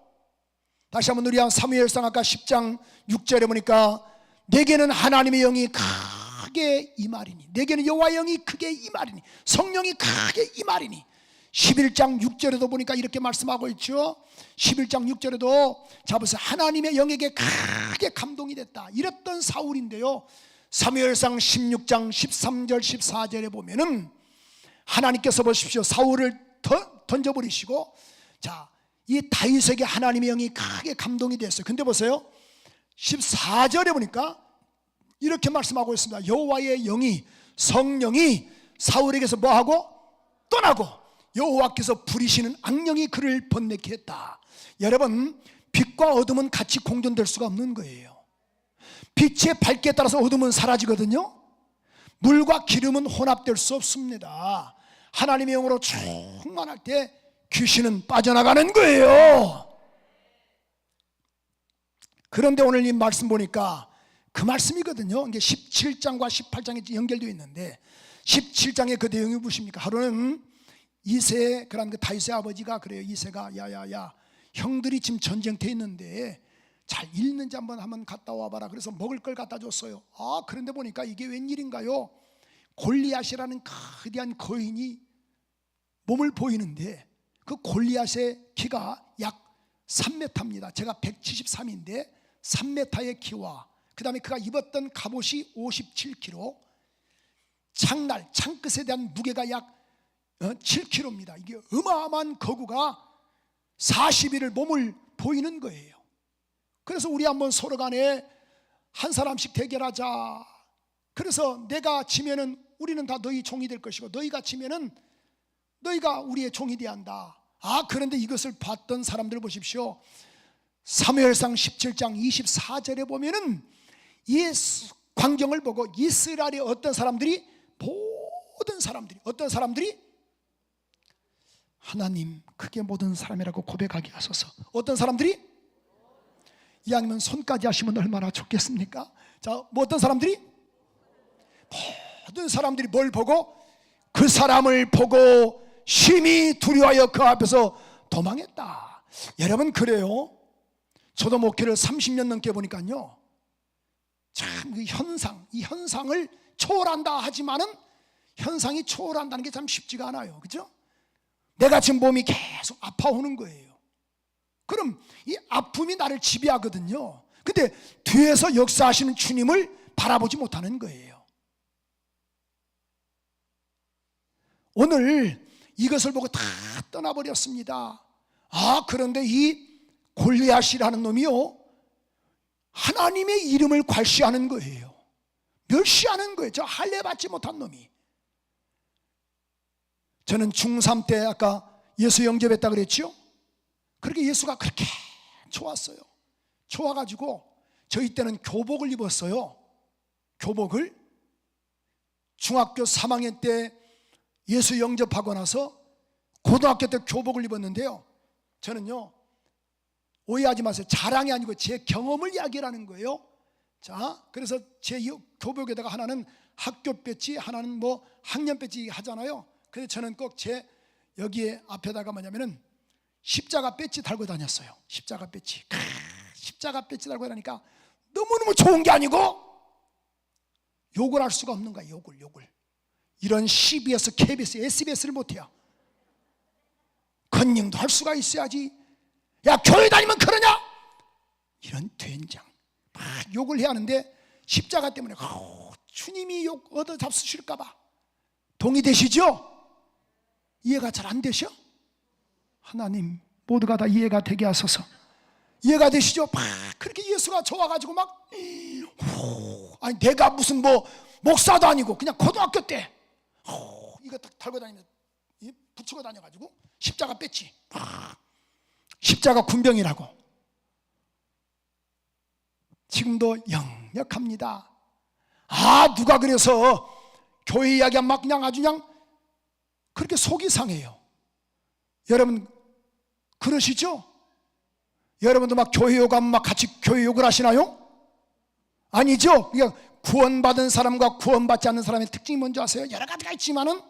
다시 한번 우리 사무엘상 아까 10장 6절에 보니까 내게는 하나님의 영이 크게 임하리니, 내게는 여호와의 영이 크게 임하리니, 성령이 크게 임하리니. 11장 6절에도 보니까 이렇게 말씀하고 있죠. 11장 6절에도 잡으세요. 하나님의 영에게 크게 감동이 됐다, 이랬던 사울인데요. 사무엘상 16장 13절 14절에 보면은 하나님께서 보십시오. 사울을 던져버리시고 자, 이 다윗에게 하나님의 영이 크게 감동이 됐어요. 근데 보세요. 14절에 보니까 이렇게 말씀하고 있습니다. 여호와의 영이, 성령이 사울에게서 뭐하고 떠나고 여호와께서 부리시는 악령이 그를 번뇌케 했다. 여러분 빛과 어둠은 같이 공존될 수가 없는 거예요. 빛의 밝기에 따라서 어둠은 사라지거든요. 물과 기름은 혼합될 수 없습니다. 하나님의 영으로 충만할 때 귀신은 빠져나가는 거예요. 그런데 오늘 이 말씀 보니까 그 말씀이거든요. 이게 17장과 18장에 연결되어 있는데 17장에 그 내용이 무엇입니까? 하루는 이세, 그런 그 다윗의 아버지가 그래요. 이세가 야야야 형들이 지금 전쟁터에 있는데 잘 읽는지 한번 갔다 와봐라. 그래서 먹을 걸 갖다 줬어요. 아, 그런데 보니까 이게 웬일인가요? 골리앗이라는 거대한 거인이 몸을 보이는데 그 골리앗의 키가 약 3m입니다. 제가 173인데 3m의 키와 그 다음에 그가 입었던 갑옷이 57kg, 창날, 창끝에 대한 무게가 약 7kg입니다. 이게 어마어마한 거구가 40일을 몸을 보이는 거예요. 그래서 우리 한번 서로 간에 한 사람씩 대결하자. 그래서 내가 지면은 우리는 다 너희 종이 될 것이고 너희가 지면은 너희가 우리의 종이 되어야 한다. 아, 그런데 이것을 봤던 사람들 보십시오. 사무엘상 17장 24절에 보면은 이 광경을 보고 이스라엘의 어떤 사람들이, 모든 사람들이, 어떤 사람들이 하나님 그게 모든 사람이라고 고백하게 하소서. 어떤 사람들이? 이왕이면 손까지 하시면 얼마나 좋겠습니까? 자, 뭐 어떤 사람들이? 모든 사람들이 뭘 보고? 그 사람을 보고 심히 두려워하여 그 앞에서 도망했다. 여러분, 그래요. 저도 목회를 30년 넘게 보니까요, 참 그 현상, 이 현상을 초월한다 하지만은 현상이 초월한다는 게 참 쉽지가 않아요. 그죠? 내가 지금 몸이 계속 아파오는 거예요. 그럼 이 아픔이 나를 지배하거든요. 근데 뒤에서 역사하시는 주님을 바라보지 못하는 거예요. 오늘 이것을 보고 다 떠나버렸습니다. 아, 그런데 이 골리앗이라는 놈이요, 하나님의 이름을 괄시하는 거예요. 멸시하는 거예요. 저 할례 받지 못한 놈이. 저는 중3 때 아까 예수 영접했다 그랬죠? 그렇게 예수가 그렇게 좋았어요. 좋아가지고 저희 때는 교복을 입었어요. 교복을. 중학교 3학년 때 예수 영접하고 나서 고등학교 때 교복을 입었는데요, 저는요, 오해하지 마세요. 자랑이 아니고 제 경험을 이야기하는 거예요. 자, 그래서 제 교복에다가 하나는 학교 배지, 하나는 뭐 학년 배지 하잖아요. 그래서 저는 꼭 제 여기에 앞에다가 뭐냐면은 십자가 배지 달고 다녔어요. 십자가 배지. 십자가 배지 달고 다니까 너무너무 좋은 게 아니고 욕을 할 수가 없는 거야. 욕을. 이런 CBS, KBS, SBS를 못해요. 컨닝도 할 수가 있어야지. 야, 교회 다니면 그러냐? 이런 된장 막 욕을 해야 하는데 십자가 때문에 주님이 욕 얻어 잡수실까 봐. 동의되시죠? 이해가 잘 안 되셔? 하나님 모두가 다 이해가 되게 하소서. 이해가 되시죠? 막 그렇게 예수가 좋아가지고 막 아니 내가 무슨 뭐 목사도 아니고 그냥 고등학교 때 이거 딱 달고 다니면 붙이고 다녀가지고 십자가 뺐지. 십자가 군병이라고. 지금도 역력합니다. 아, 누가 그래서 교회 이야기하면 막 그냥 아주 그냥 그렇게 속이 상해요. 여러분 그러시죠? 여러분도 막 교회 욕하면 막 같이 교회 욕을 하시나요? 아니죠? 그러니까 구원받은 사람과 구원받지 않는 사람의 특징이 뭔지 아세요? 여러 가지가 있지만은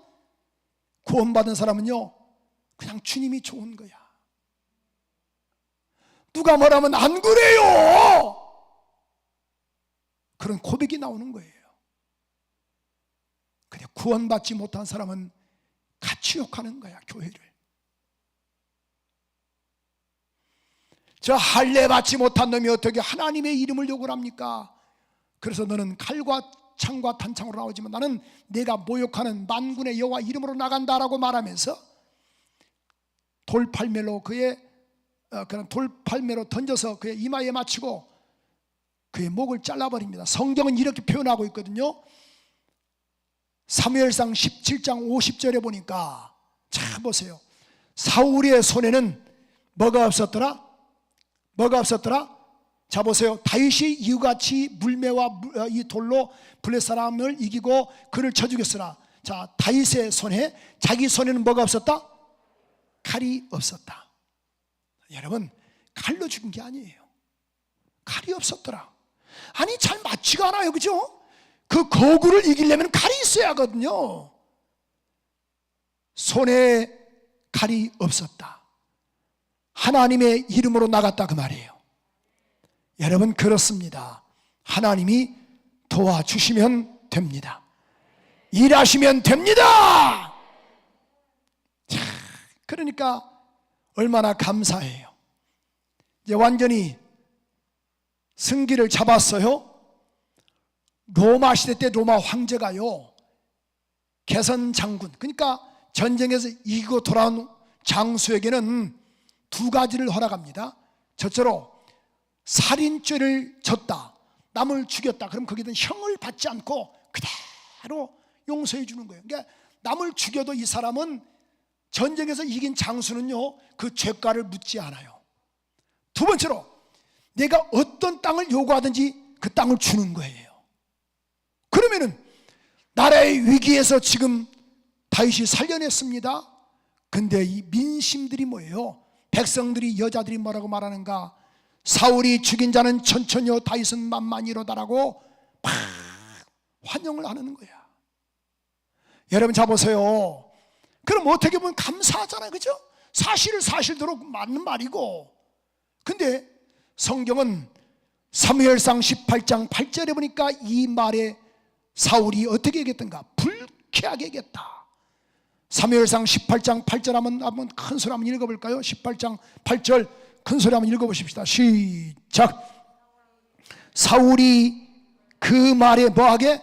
구원받은 사람은요, 그냥 주님이 좋은 거야. 누가 뭐라면 안 그래요. 그런 고백이 나오는 거예요. 근데 구원받지 못한 사람은 같이 욕하는 거야, 교회를. 저 할례 받지 못한 놈이 어떻게 하나님의 이름을 욕을 합니까? 그래서 너는 칼과 창과 단창으로 나오지만 나는 내가 모욕하는 만군의 여호와 이름으로 나간다라고 말하면서 돌팔매로 그의 그런 돌팔매로 던져서 그의 이마에 맞추고 그의 목을 잘라버립니다. 성경은 이렇게 표현하고 있거든요. 사무엘상 17장 50절에 보니까 자 보세요. 사울의 손에는 뭐가 없었더라? 뭐가 없었더라? 자 보세요. 다윗이 이같이 물매와 이 돌로 블레 사람을 이기고 그를 쳐 죽였으나, 자 다윗의 손에, 자기 손에는 뭐가 없었다? 칼이 없었다. 여러분, 칼로 죽은 게 아니에요. 칼이 없었더라. 아니 잘 맞지가 않아요, 그죠? 그 거구를 이기려면 칼이 있어야 하거든요. 손에 칼이 없었다. 하나님의 이름으로 나갔다 그 말이에요. 여러분, 그렇습니다. 하나님이 도와주시면 됩니다. 일하시면 됩니다. 자, 그러니까 얼마나 감사해요. 이제 완전히 승기를 잡았어요. 로마 시대 때 로마 황제가요, 개선 장군, 그러니까 전쟁에서 이기고 돌아온 장수에게는 두 가지를 허락합니다. 첫째로 살인죄를 졌다, 남을 죽였다, 그럼 거기든 형을 받지 않고 그대로 용서해 주는 거예요. 그러니까 남을 죽여도 이 사람은, 전쟁에서 이긴 장수는요, 그 죄가를 묻지 않아요. 두 번째로 내가 어떤 땅을 요구하든지 그 땅을 주는 거예요. 그러면은 나라의 위기에서 지금 다윗이 살려냈습니다. 근데 이 민심들이 뭐예요? 백성들이, 여자들이 뭐라고 말하는가? 사울이 죽인 자는 천천히요, 다윗은 만만히로다라고 막 환영을 하는 거야. 여러분, 자 보세요. 그럼 어떻게 보면 감사하잖아요, 그죠? 사실을 사실대로 맞는 말이고. 근데 성경은 사무엘상 18장 8절에 보니까 이 말에 사울이 어떻게 얘기했던가? 불쾌하게 얘기했다. 사무엘상 18장 8절 한번 큰 소리 한번 읽어볼까요? 18장 8절 큰 소리 한번 읽어보십시다. 시작. 사울이 그 말에 뭐하게?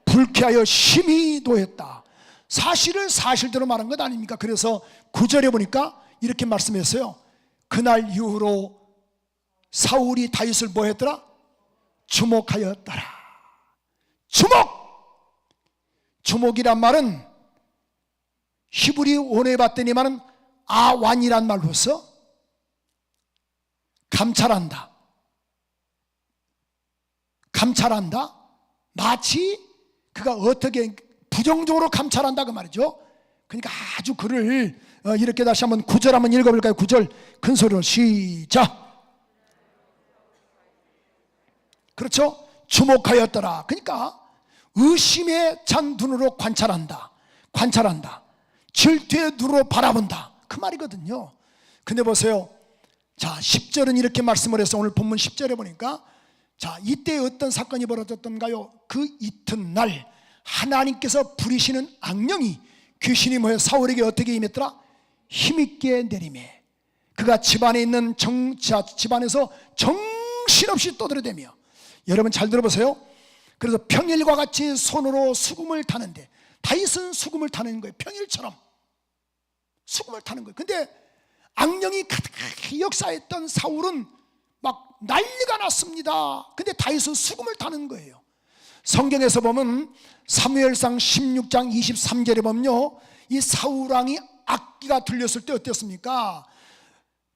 불쾌하여 심히 노했다. 사실을 사실대로 말한 것 아닙니까? 그래서 9절에 보니까 이렇게 말씀했어요. 그날 이후로 사울이 다윗을 뭐 했더라? 주목하였더라. 주목이란 말은 히브리 원어에 봤더니만은 아완이란 말로서 감찰한다. 마치 그가 어떻게 부정적으로 감찰한다 그 말이죠. 그러니까 아주 그를 이렇게 다시 한번 9절 한번 읽어볼까요? 9절 큰 소리로 시작. 그렇죠? 주목하였더라. 그러니까 의심에 찬 눈으로 관찰한다. 질투의 눈으로 바라본다, 그 말이거든요. 근데 보세요. 자, 10절은 이렇게 말씀을 해서 오늘 본문 10절에 보니까, 자, 이때 어떤 사건이 벌어졌던가요? 그 이튿날 하나님께서 부리시는 악령이, 귀신이 뭐예요? 사울에게 어떻게 임했더라? 힘있게 내림에 그가 집안에 있는 집안에서 정신없이 떠들어대며, 여러분 잘 들어보세요. 그래서 평일과 같이 손으로 수금을 타는데, 다윗은 수금을 타는 거예요. 평일처럼 수금을 타는 거예요. 근데 악령이 가득히 역사했던 사울은 막 난리가 났습니다. 근데 다윗은 수금을 타는 거예요. 성경에서 보면 사무엘상 16장 23절에 보면요, 이 사울왕이 악기가 들렸을 때 어땠습니까?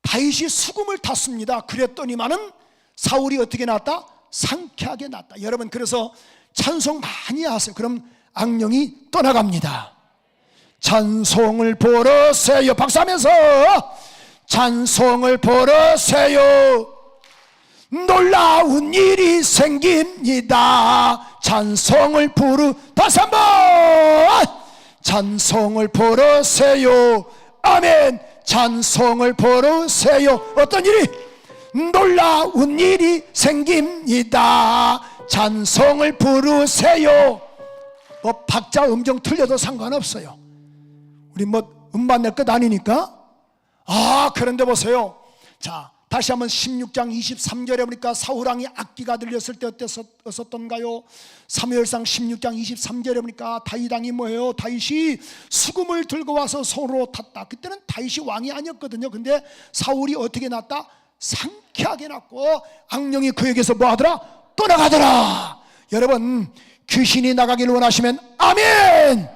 다윗이 수금을 탔습니다. 그랬더니만은 사울이 어떻게 났다? 상쾌하게 났다. 여러분, 그래서 찬송 많이 하세요. 그럼 악령이 떠나갑니다. 찬송을 부르세요. 박수하면서 찬송을 부르세요. 놀라운 일이 생깁니다. 찬송을 다시 한번 찬송을 부르세요. 아멘. 찬송을 부르세요. 어떤 일이? 놀라운 일이 생깁니다. 찬송을 부르세요. 뭐 박자 음정 틀려도 상관없어요. 우리 뭐 음반 낼 것 아니니까. 그런데 보세요. 자, 다시 한번 16장 23절에 보니까 사울왕이 악기가 들렸을 때 어땠었던가요? 사무엘상 16장 23절에 보니까 다윗왕이 뭐예요? 다윗이 수금을 들고 와서 손으로 탔다. 그때는 다윗이 왕이 아니었거든요. 근데 사울이 어떻게 났다? 상쾌하게 났고, 악령이 그에게서 뭐 하더라? 떠나가더라. 여러분, 귀신이 나가기를 원하시면 아멘.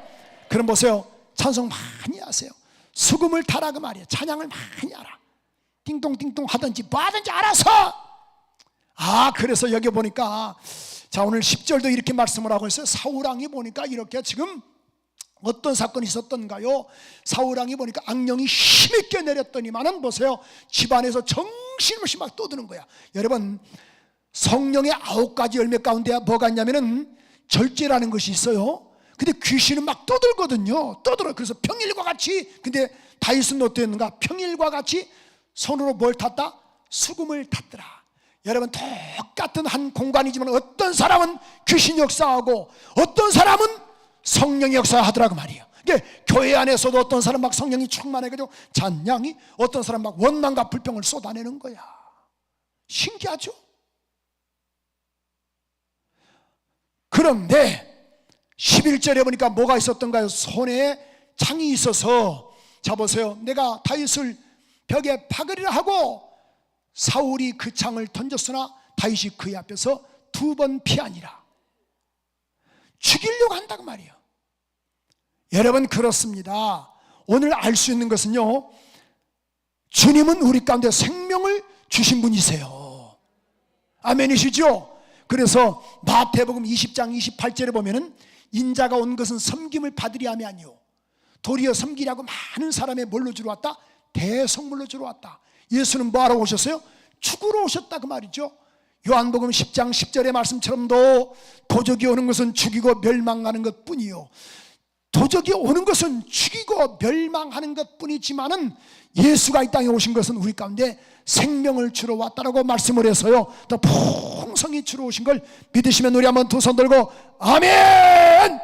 그럼 보세요. 찬송 많이 하세요. 수금을 타라 그 말이에요. 찬양을 많이 하라. 띵동띵동 하든지 뭐하든지 알아서. 그래서 여기 보니까 자, 오늘 10절도 이렇게 말씀을 하고 있어요. 사울왕이 보니까 이렇게 지금 어떤 사건이 있었던가요? 사울왕이 보니까 악령이 힘있게 내렸더니만은 보세요, 집안에서 정신없이 막 떠드는 거야. 여러분, 성령의 9가지 열매 가운데 뭐가 있냐면은 절제라는 것이 있어요. 근데 귀신은 막 떠들거든요. 떠들어요. 그래서 평일과 같이, 근데 다윗은 어땠는가? 평일과 같이 손으로 뭘 탔다? 수금을 탔더라. 여러분, 똑같은 한 공간이지만 어떤 사람은 귀신 역사하고 어떤 사람은 성령이 역사하더라 그 말이에요. 이게 교회 안에서도 어떤 사람 막 성령이 충만해가지고 잔냥이, 어떤 사람 막 원망과 불평을 쏟아내는 거야. 신기하죠? 그런데 11절에 보니까 뭐가 있었던가요? 손에 창이 있어서, 자 보세요, 내가 다윗을 벽에 박으리라 하고 사울이 그 창을 던졌으나 다윗이 그의 앞에서 2번 피하니라. 죽이려고 한다고 말이에요. 여러분, 그렇습니다. 오늘 알 수 있는 것은요, 주님은 우리 가운데 생명을 주신 분이세요. 아멘이시죠? 그래서 마태복음 20장 28절에 보면은 인자가 온 것은 섬김을 받으리 함이 아니요 도리어 섬기려고 많은 사람의 뭘로 주러 왔다? 대성물로 주러 왔다. 예수는 뭐하러 오셨어요? 죽으러 오셨다 그 말이죠. 요한복음 10장 10절의 말씀처럼도 도적이 오는 것은 죽이고 멸망하는 것 뿐이요, 도적이 오는 것은 죽이고 멸망하는 것 뿐이지만은 예수가 이 땅에 오신 것은 우리 가운데 생명을 주러 왔다라고 말씀을 해서요, 더 풍성히 주러 오신 걸 믿으시면 우리 한번 두 손 들고 아멘!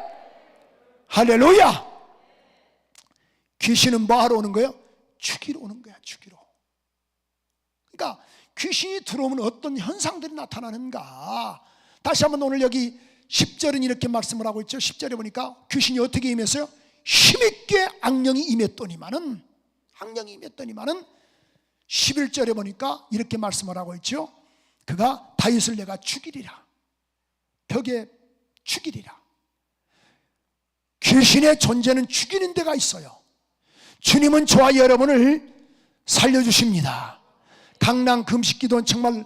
할렐루야! 귀신은 뭐 하러 오는 거예요? 죽이러 오는 거야, 죽이러. 그러니까 귀신이 들어오면 어떤 현상들이 나타나는가? 다시 한번 오늘 여기 10절은 이렇게 말씀을 하고 있죠. 10절에 보니까 귀신이 어떻게 임했어요? 힘있게 악령이 임했더니만은, 악령이 임했더니만은 11절에 보니까 이렇게 말씀을 하고 있죠. 그가 다윗을 내가 죽이리라. 벽에 죽이리라. 귀신의 존재는 죽이는 데가 있어요. 주님은 저와 여러분을 살려주십니다. 강남 금식기도원 정말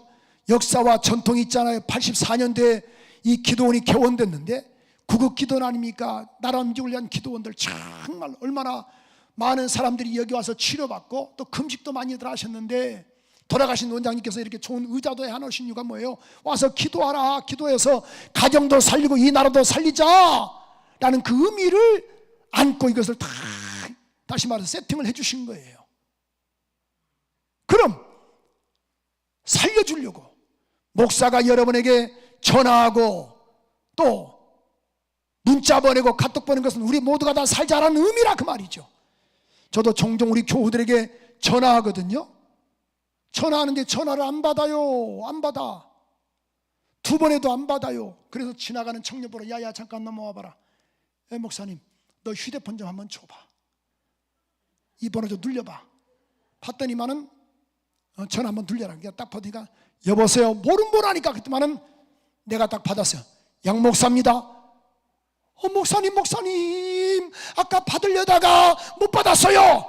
역사와 전통이 있잖아요. 84년도에 이 기도원이 개원됐는데 구급기도원 아닙니까? 나라 민족을 위한 기도원들 정말 얼마나 많은 사람들이 여기 와서 치료받고 또 금식도 많이들 하셨는데, 돌아가신 원장님께서 이렇게 좋은 의자도 해놓으신 이유가 뭐예요? 와서 기도하라, 기도해서 가정도 살리고 이 나라도 살리자 라는 그 의미를 안고 이것을 다 다시 말해서 세팅을 해주신 거예요. 그럼 살려주려고 목사가 여러분에게 전화하고 또 문자 보내고 카톡 보내는 것은 우리 모두가 다 살자라는 의미라 그 말이죠. 저도 종종 우리 교우들에게 전화하거든요. 전화하는데 전화를 안 받아요. 안 받아. 2번 해도 안 받아요. 그래서 지나가는 청년 보러, 야야 잠깐 넘어와 봐라. 목사님 너 휴대폰 좀 한번 줘봐. 이 번호 좀 눌려봐. 봤더니만은 전화 한번 눌려라. 딱 받으니까 여보세요. 모른 번호니까 그때만은 내가 딱 받았어요. 양 목사입니다. 목사님 아까 받으려다가 못 받았어요.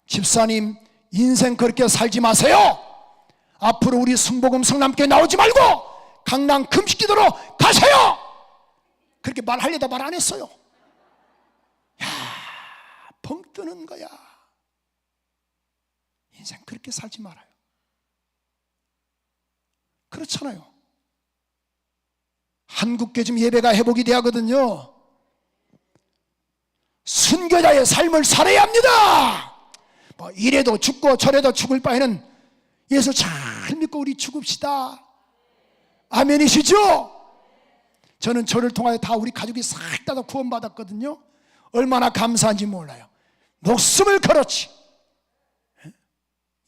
집사님 인생 그렇게 살지 마세요. 앞으로 우리 순복음 성남교회 나오지 말고 강남 금식기도로 가세요. 그렇게 말하려다 말 안 했어요. 야, 벙 뜨는 거야. 인생 그렇게 살지 말아요. 그렇잖아요. 한국교회 지금 예배가 회복이 되거든요. 순교자의 삶을 살아야 합니다. 뭐 이래도 죽고 저래도 죽을 바에는 예수 잘 믿고 우리 죽읍시다. 아멘이시죠? 저는 저를 통하여 다 우리 가족이 싹 다 구원받았거든요. 얼마나 감사한지 몰라요. 목숨을 걸었지.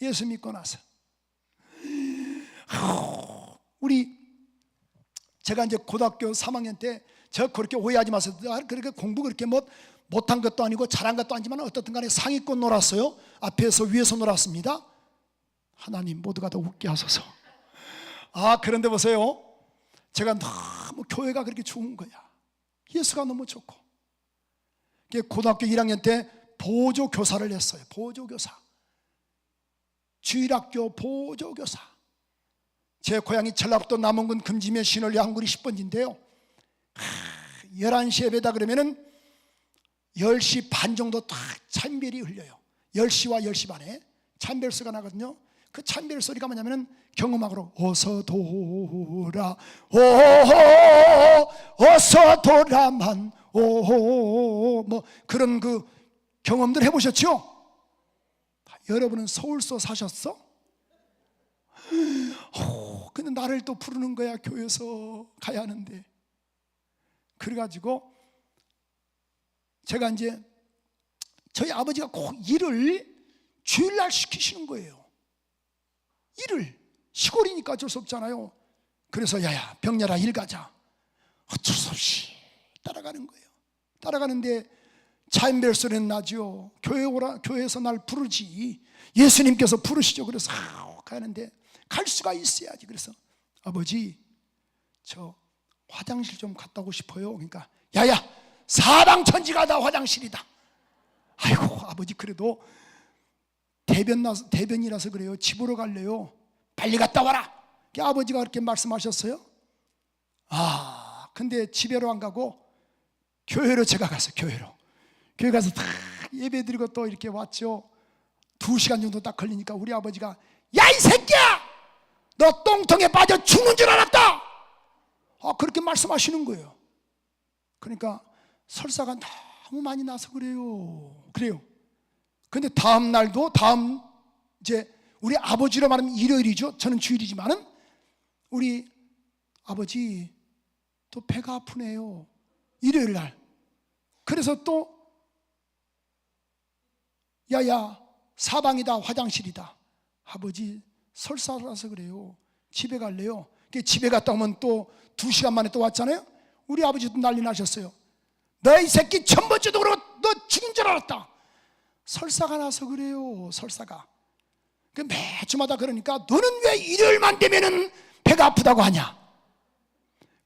예수 믿고 나서 우리 제가 이제 고등학교 3학년 때 저 그렇게 오해하지 마세요. 그렇게 공부 그렇게 못한 것도 아니고 잘한 것도 아니지만 어떻든 간에 상위권 놀았어요. 앞에서 위에서 놀았습니다. 하나님 모두가 다 웃게 하소서. 그런데 보세요. 제가 너무 교회가 그렇게 좋은 거야. 예수가 너무 좋고. 고등학교 1학년 때 보조교사를 했어요. 보조교사. 주일학교 보조교사. 제 고향이 전라북도 남원군 금지면 신월리 한구리 10번지인데요 11시 예배다 그러면은 10시 반 정도 딱 찬별이 흘려요. 10시와 10시 반에 찬별소가 나거든요. 그 찬별 소리가 뭐냐면은 경음악으로 어서 돌아 어서 돌아만 뭐 그런 그 경험들 해보셨죠? 여러분은 서울서 사셨어? 근데 나를 또 부르는 거야. 교회에서 가야 하는데. 그래가지고 제가 이제 저희 아버지가 꼭 일을 주일날 시키시는 거예요. 일을 시골이니까 어쩔 수 없잖아요. 그래서 야야 병렬아 일 가자. 어쩔 수 없이 따라가는 거예요. 따라가는데 찬별 소리는 나죠. 교회에서 날 부르지. 예수님께서 부르시죠. 그래서 가는데 갈 수가 있어야지. 그래서 아버지 저 화장실 좀 갔다 오고 싶어요. 그러니까 야야 사방천지가 다 화장실이다. 아이고 아버지 그래도 대변이라서 그래요. 집으로 갈래요. 빨리 갔다 와라. 아버지가 그렇게 말씀하셨어요. 근데 집에로 안 가고 교회로 제가 가서 교회 가서 다 예배 드리고 또 이렇게 왔죠. 2시간 정도 딱 걸리니까 우리 아버지가 야 이 새끼야 너 똥통에 빠져 죽는 줄 알았다. 그렇게 말씀하시는 거예요. 그러니까 설사가 너무 많이 나서 그래요. 근데 다음 날도 이제 우리 아버지로 말하면 일요일이죠. 저는 주일이지만은 우리 아버지 또 배가 아프네요. 일요일 날. 그래서 또 야야 사방이다 화장실이다. 아버지 설사라서 그래요. 집에 갈래요. 집에 갔다 오면 또 2시간 만에 또 왔잖아요. 우리 아버지도 난리 나셨어요. 너 이 새끼 첫 번째도 그러고 너 죽인 줄 알았다. 설사가 나서 그래요. 설사가. 매주마다 그러니까 너는 왜 일요일만 되면은 배가 아프다고 하냐.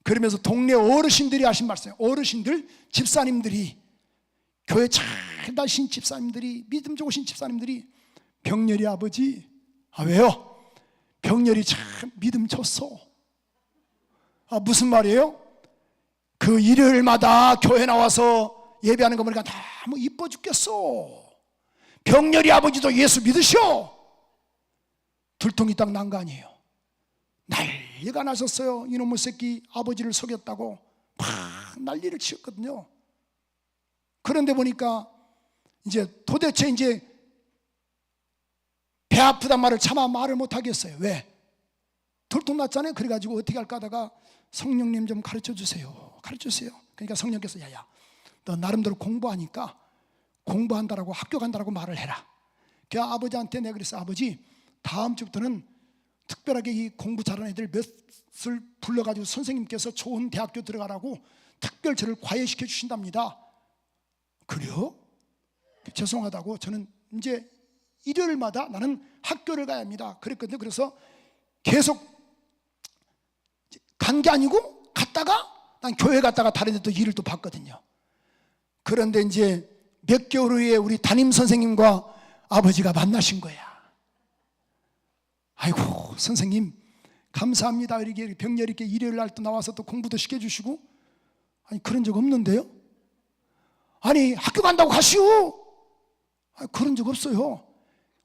그러면서 동네 어르신들이 하신 말씀이에요. 어르신들 집사님들이 교회 잘 다니신 집사님들이 믿음 좋으신 집사님들이 병렬이 아버지 왜요? 병렬이 참 믿음 졌어. 무슨 말이에요? 그 일요일마다 교회 나와서 예배하는 거 보니까 너무 이뻐 죽겠어. 병렬이 아버지도 예수 믿으셔. 들통이 딱 난 거 아니에요. 난리가 나셨어요. 이놈의 새끼 아버지를 속였다고 막 난리를 치었거든요. 그런데 보니까 이제 도대체 이제 배 아프단 말을 차마 말을 못 하겠어요. 왜? 들통 났잖아요. 그래가지고 어떻게 할까 하다가 성령님 좀 가르쳐 주세요. 그러니까 성령께서 야야 너 나름대로 공부하니까 공부한다라고 학교 간다라고 말을 해라. 그 아버지한테 내가 그랬어. 아버지 다음 주부터는 특별하게 이 공부 잘하는 애들 몇을 불러가지고 선생님께서 좋은 대학교 들어가라고 특별 저를 과외시켜 주신답니다. 그래요? 죄송하다고 저는 이제 일요일마다 나는 학교를 가야 합니다. 그랬거든요. 그래서 계속 간 게 아니고 갔다가 난 교회 갔다가 다른 데 또 일을 또 봤거든요. 그런데 이제 몇 개월 후에 우리 담임 선생님과 아버지가 만나신 거야. 아이고 선생님 감사합니다. 이렇게 병렬 있게 일요일 날 또 나와서 또 공부도 시켜주시고. 아니 그런 적 없는데요. 아니 학교 간다고 가시오. 그런 적 없어요.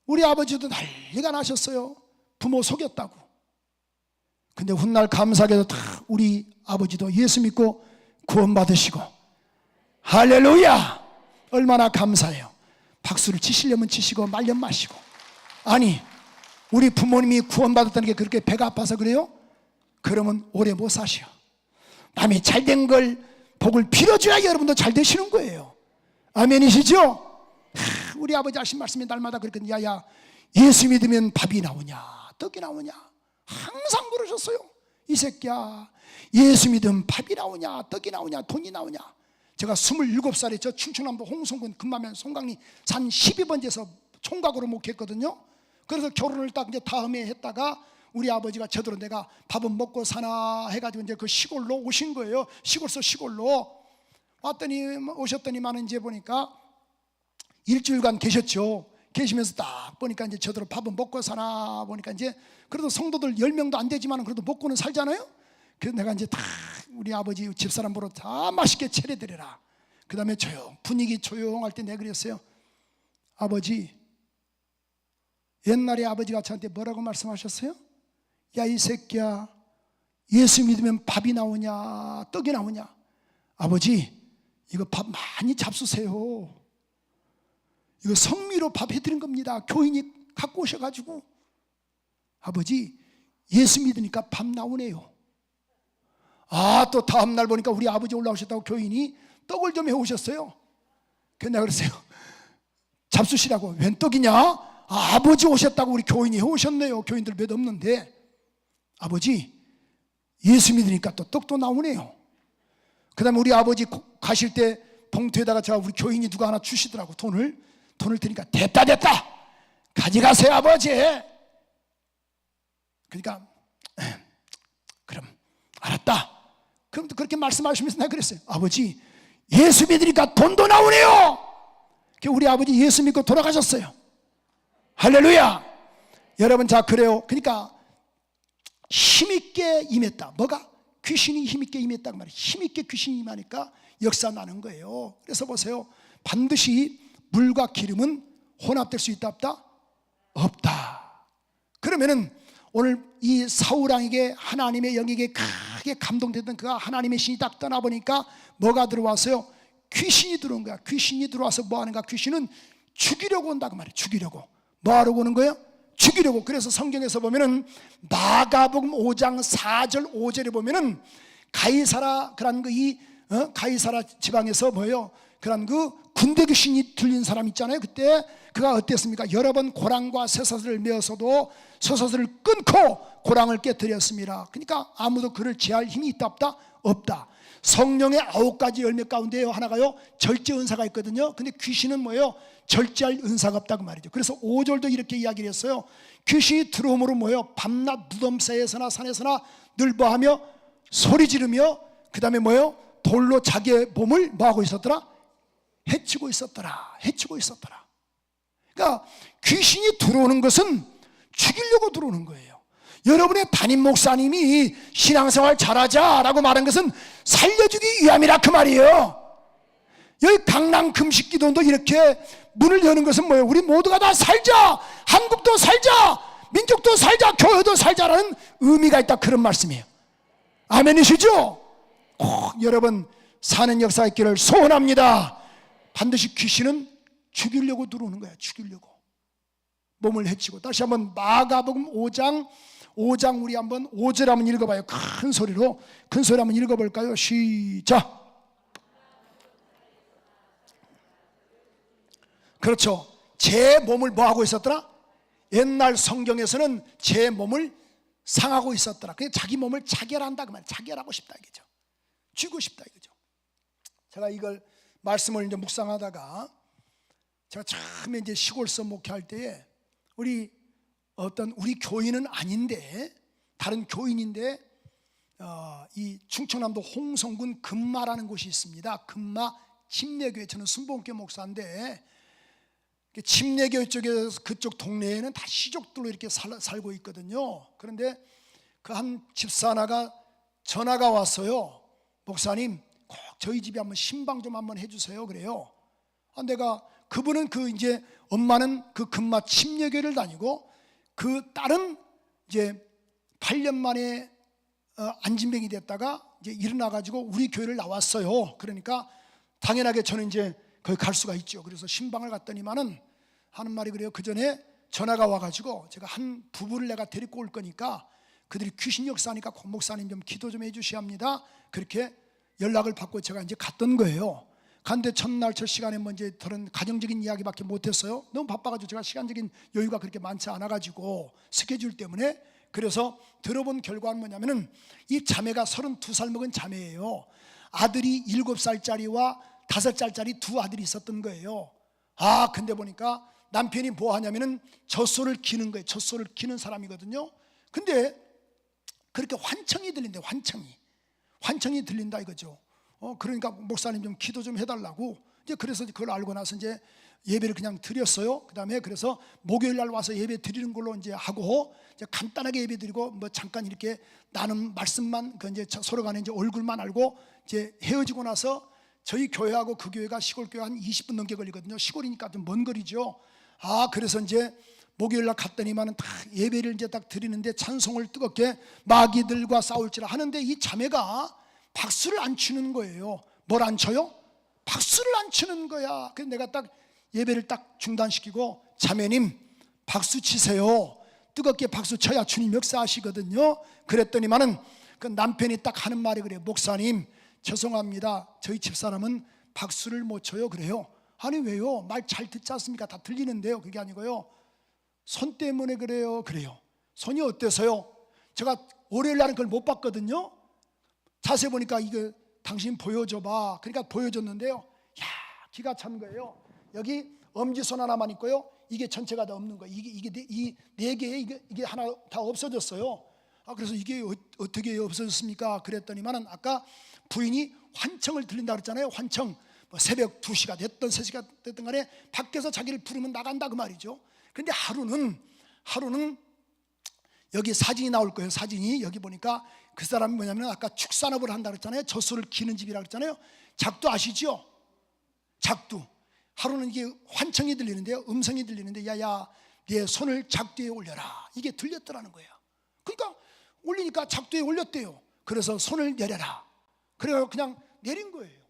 우리 아버지도 난리가 나셨어요. 부모 속였다고. 근데 훗날 감사하게도 다 우리 아버지도 예수 믿고 구원받으시고 할렐루야. 얼마나 감사해요. 박수를 치시려면 치시고 말려 마시고. 아니 우리 부모님이 구원받았다는 게 그렇게 배가 아파서 그래요? 그러면 오래 못 사셔. 남이 잘된 걸 복을 빌어줘야 여러분도 잘 되시는 거예요. 아멘이시죠? 우리 아버지 하신 말씀이 날마다 그랬거든요. 야야 예수 믿으면 밥이 나오냐 떡이 나오냐 항상 그러셨어요. 이 새끼야 예수 믿으면 밥이 나오냐 떡이 나오냐 돈이 나오냐. 제가 27살에 저 충청남도 홍성군 금마면 송강리 산 12번지에서 총각으로 목회했거든요. 그래서 결혼을 딱 이제 다음에 했다가 우리 아버지가 저대로 내가 밥은 먹고 사나 해가지고 이제 그 시골로 오신 거예요. 시골로 왔더니 오셨더니만 이제 보니까 일주일간 계셨죠. 계시면서 딱 보니까 이제 저대로 밥은 먹고 사나 보니까 이제 그래도 성도들 10명도 안 되지만 그래도 먹고는 살잖아요. 그래서 내가 이제 다 우리 아버지 집사람 보러 다 맛있게 차려드려라. 그 다음에 분위기 조용할 때 내가 그랬어요. 아버지, 옛날에 아버지가 저한테 뭐라고 말씀하셨어요? 야, 이 새끼야, 예수 믿으면 밥이 나오냐 떡이 나오냐. 아버지, 이거 밥 많이 잡수세요. 이거 성미로 밥 해드린 겁니다. 교인이 갖고 오셔가지고. 아버지, 예수 믿으니까 밥 나오네요. 또 다음날 보니까 우리 아버지 올라오셨다고 교인이 떡을 좀 해오셨어요. 그래서 내가 그랬어요. 잡수시라고. 웬 떡이냐? 아버지 오셨다고 우리 교인이 해오셨네요. 교인들 몇 없는데. 아버지, 예수 믿으니까 또 떡도 나오네요. 그 다음에 우리 아버지 가실 때 봉투에다가 제가 우리 교인이 누가 하나 주시더라고. 돈을 드니까 됐다 가져가세요 아버지. 그러니까 그럼 알았다. 그럼 또 그렇게 말씀하시면서 내가 그랬어요. 아버지, 예수 믿으니까 돈도 나오네요. 우리 아버지 예수 믿고 돌아가셨어요. 할렐루야. 여러분, 자, 그래요. 그러니까 힘있게 임했다. 뭐가? 귀신이 힘있게 임했다고 말이에요. 힘있게 귀신이 임하니까 역사 나는 거예요. 그래서 보세요. 반드시 물과 기름은 혼합될 수 있다 없다? 없다. 그러면은 오늘 이 사울왕에게 하나님의 영에게 크게 감동되던 그가 하나님의 신이 딱 떠나보니까 뭐가 들어왔어요? 귀신이 들어온 거야. 귀신이 들어와서 뭐 하는가? 귀신은 죽이려고 온다고 말이에요. 죽이려고. 뭐 하려고 오는 거예요? 죽이려고. 그래서 성경에서 보면은 마가복음 5장 4절 5절에 보면은 가이사라 그런 가이사라 지방에서 뭐예요? 그런 군대 귀신이 들린 사람 있잖아요. 그때 그가 어땠습니까? 여러 번 고랑과 쇠사슬을 메어서도 쇠사슬을 끊고 고랑을 깨뜨렸습니다. 그러니까 아무도 그를 제할 힘이 있다 없다? 없다. 성령의 9가지 열매 가운데 하나가요, 절제 은사가 있거든요. 근데 귀신은 뭐예요? 절제할 은사가 없다고 말이죠. 그래서 5절도 이렇게 이야기를 했어요. 귀신이 들어옴으로 뭐예요? 밤낮 무덤새에서나 산에서나 늘 뭐하며 소리 지르며 그 다음에 뭐예요? 돌로 자기의 몸을 뭐하고 있었더라? 해치고 있었더라. 해치고 있었더라. 그러니까 귀신이 들어오는 것은 죽이려고 들어오는 거예요. 여러분의 담임 목사님이 신앙생활 잘하자라고 말한 것은 살려주기 위함이라 그 말이에요. 여기 강남 금식기도원도 이렇게 문을 여는 것은 뭐예요? 우리 모두가 다 살자, 한국도 살자, 민족도 살자, 교회도 살자라는 의미가 있다, 그런 말씀이에요. 아멘이시죠? 꼭 여러분 사는 역사가 있기를 소원합니다. 반드시 귀신은 죽이려고 들어오는 거야. 죽이려고 몸을 해치고. 다시 한번 마가복음 5장 우리 한번 5절 한번 읽어봐요. 큰 소리로 한번 읽어볼까요? 시작. 그렇죠. 제 몸을 뭐 하고 있었더라? 옛날 성경에서는 제 몸을 상하고 있었더라. 그냥 자기 몸을 자결한다 그 말이에요. 자결하고 싶다 이거죠. 죽고 싶다 이거죠. 제가 이걸 말씀을 이제 묵상하다가 제가 처음에 이제 시골서 목회할 때에 우리 교인은 아닌데 다른 교인인데 이 충청남도 홍성군 금마라는 곳이 있습니다. 금마 침례교회. 저는 순복음교회 목사인데 침례교회 쪽에 그쪽 동네에는 다 시족들로 이렇게 살고 있거든요. 그런데 그 한 집사 하나가 전화가 왔어요. 목사님, 꼭 저희 집에 한번 신방 좀 한번 해주세요. 그래요. 내가 그분은 이제 엄마는 그 금마 침례교회를 다니고 그 딸은 이제 8년 만에 안진병이 됐다가 이제 일어나가지고 우리 교회를 나왔어요. 그러니까 당연하게 저는 이제 거기 갈 수가 있죠. 그래서 신방을 갔더니만은 하는 말이 그래요. 그 전에 전화가 와가지고 제가 한 부부를 내가 데리고 올 거니까 그들이 귀신 역사하니까 고 목사님 좀 기도 좀 해주셔야 합니다. 그렇게 연락을 받고 제가 이제 갔던 거예요. 간데 첫날 첫 시간에 먼저 다른 가정적인 이야기밖에 못했어요. 너무 바빠가지고 제가 시간적인 여유가 그렇게 많지 않아가지고 스케줄 때문에. 그래서 들어본 결과는 뭐냐면은 이 자매가 32살 먹은 자매예요. 아들이 7살짜리와 5살짜리 두 아들이 있었던 거예요. 근데 보니까 남편이 뭐 하냐면은 젖소를 기는 거예요. 젖소를 기는 사람이거든요. 근데 그렇게 환청이 들린대. 환청이 들린다 이거죠. 그러니까 목사님 좀 기도 좀 해달라고. 이제 그래서 그걸 알고 나서 이제 예배를 그냥 드렸어요. 그다음에 그래서 목요일 날 와서 예배 드리는 걸로 이제 하고, 이제 간단하게 예배 드리고 뭐 잠깐 이렇게 나눈 말씀만 그 이제 서로 간에 이제 얼굴만 알고 이제 헤어지고 나서, 저희 교회하고 그 교회가 시골 교회 한 20분 넘게 걸리거든요. 시골이니까 좀 먼 거리죠. 그래서 이제 목요일 날 갔더니만은 딱 예배를 이제 딱 드리는데 찬송을 뜨겁게 마귀들과 싸울지라 하는데, 이 자매가 박수를 안 치는 거예요. 뭘 안 쳐요? 박수를 안 치는 거야. 그래서 내가 딱 예배를 딱 중단시키고, 자매님 박수 치세요. 뜨겁게 박수 쳐야 주님 역사하시거든요. 그랬더니만은 그 남편이 딱 하는 말이 그래요. 목사님 죄송합니다, 저희 집사람은 박수를 못 쳐요. 그래요. 아니 왜요? 말 잘 듣지 않습니까? 다 들리는데요. 그게 아니고요, 손 때문에 그래요. 그래요. 손이 어때서요? 제가 월요일 날은 그걸 못 봤거든요. 자세히 보니까 이거 당신 보여줘봐. 그러니까 보여줬는데요, 야, 기가 찬 거예요. 여기 엄지손 하나만 있고요, 이게 전체가 다 없는 거예요. 이게 이 네 개에 이게 하나 다 없어졌어요. 그래서 이게 어떻게 없어졌습니까? 그랬더니만은 아까 부인이 환청을 들린다 그랬잖아요. 환청, 뭐 새벽 2시가 됐든 3시가 됐든 간에 밖에서 자기를 부르면 나간다 그 말이죠. 근데 하루는 여기 사진이 나올 거예요. 사진이 여기 보니까 그 사람이 뭐냐면 아까 축산업을 한다 그랬잖아요. 젖소를 기는 집이라 그랬잖아요. 작두 아시죠? 작두. 하루는 이게 환청이 들리는데요, 음성이 들리는데, 야야 네 손을 작두에 올려라, 이게 들렸더라는 거예요. 그러니까 올리니까 작두에 올렸대요. 그래서 손을 내려라. 그래서 그냥 내린 거예요.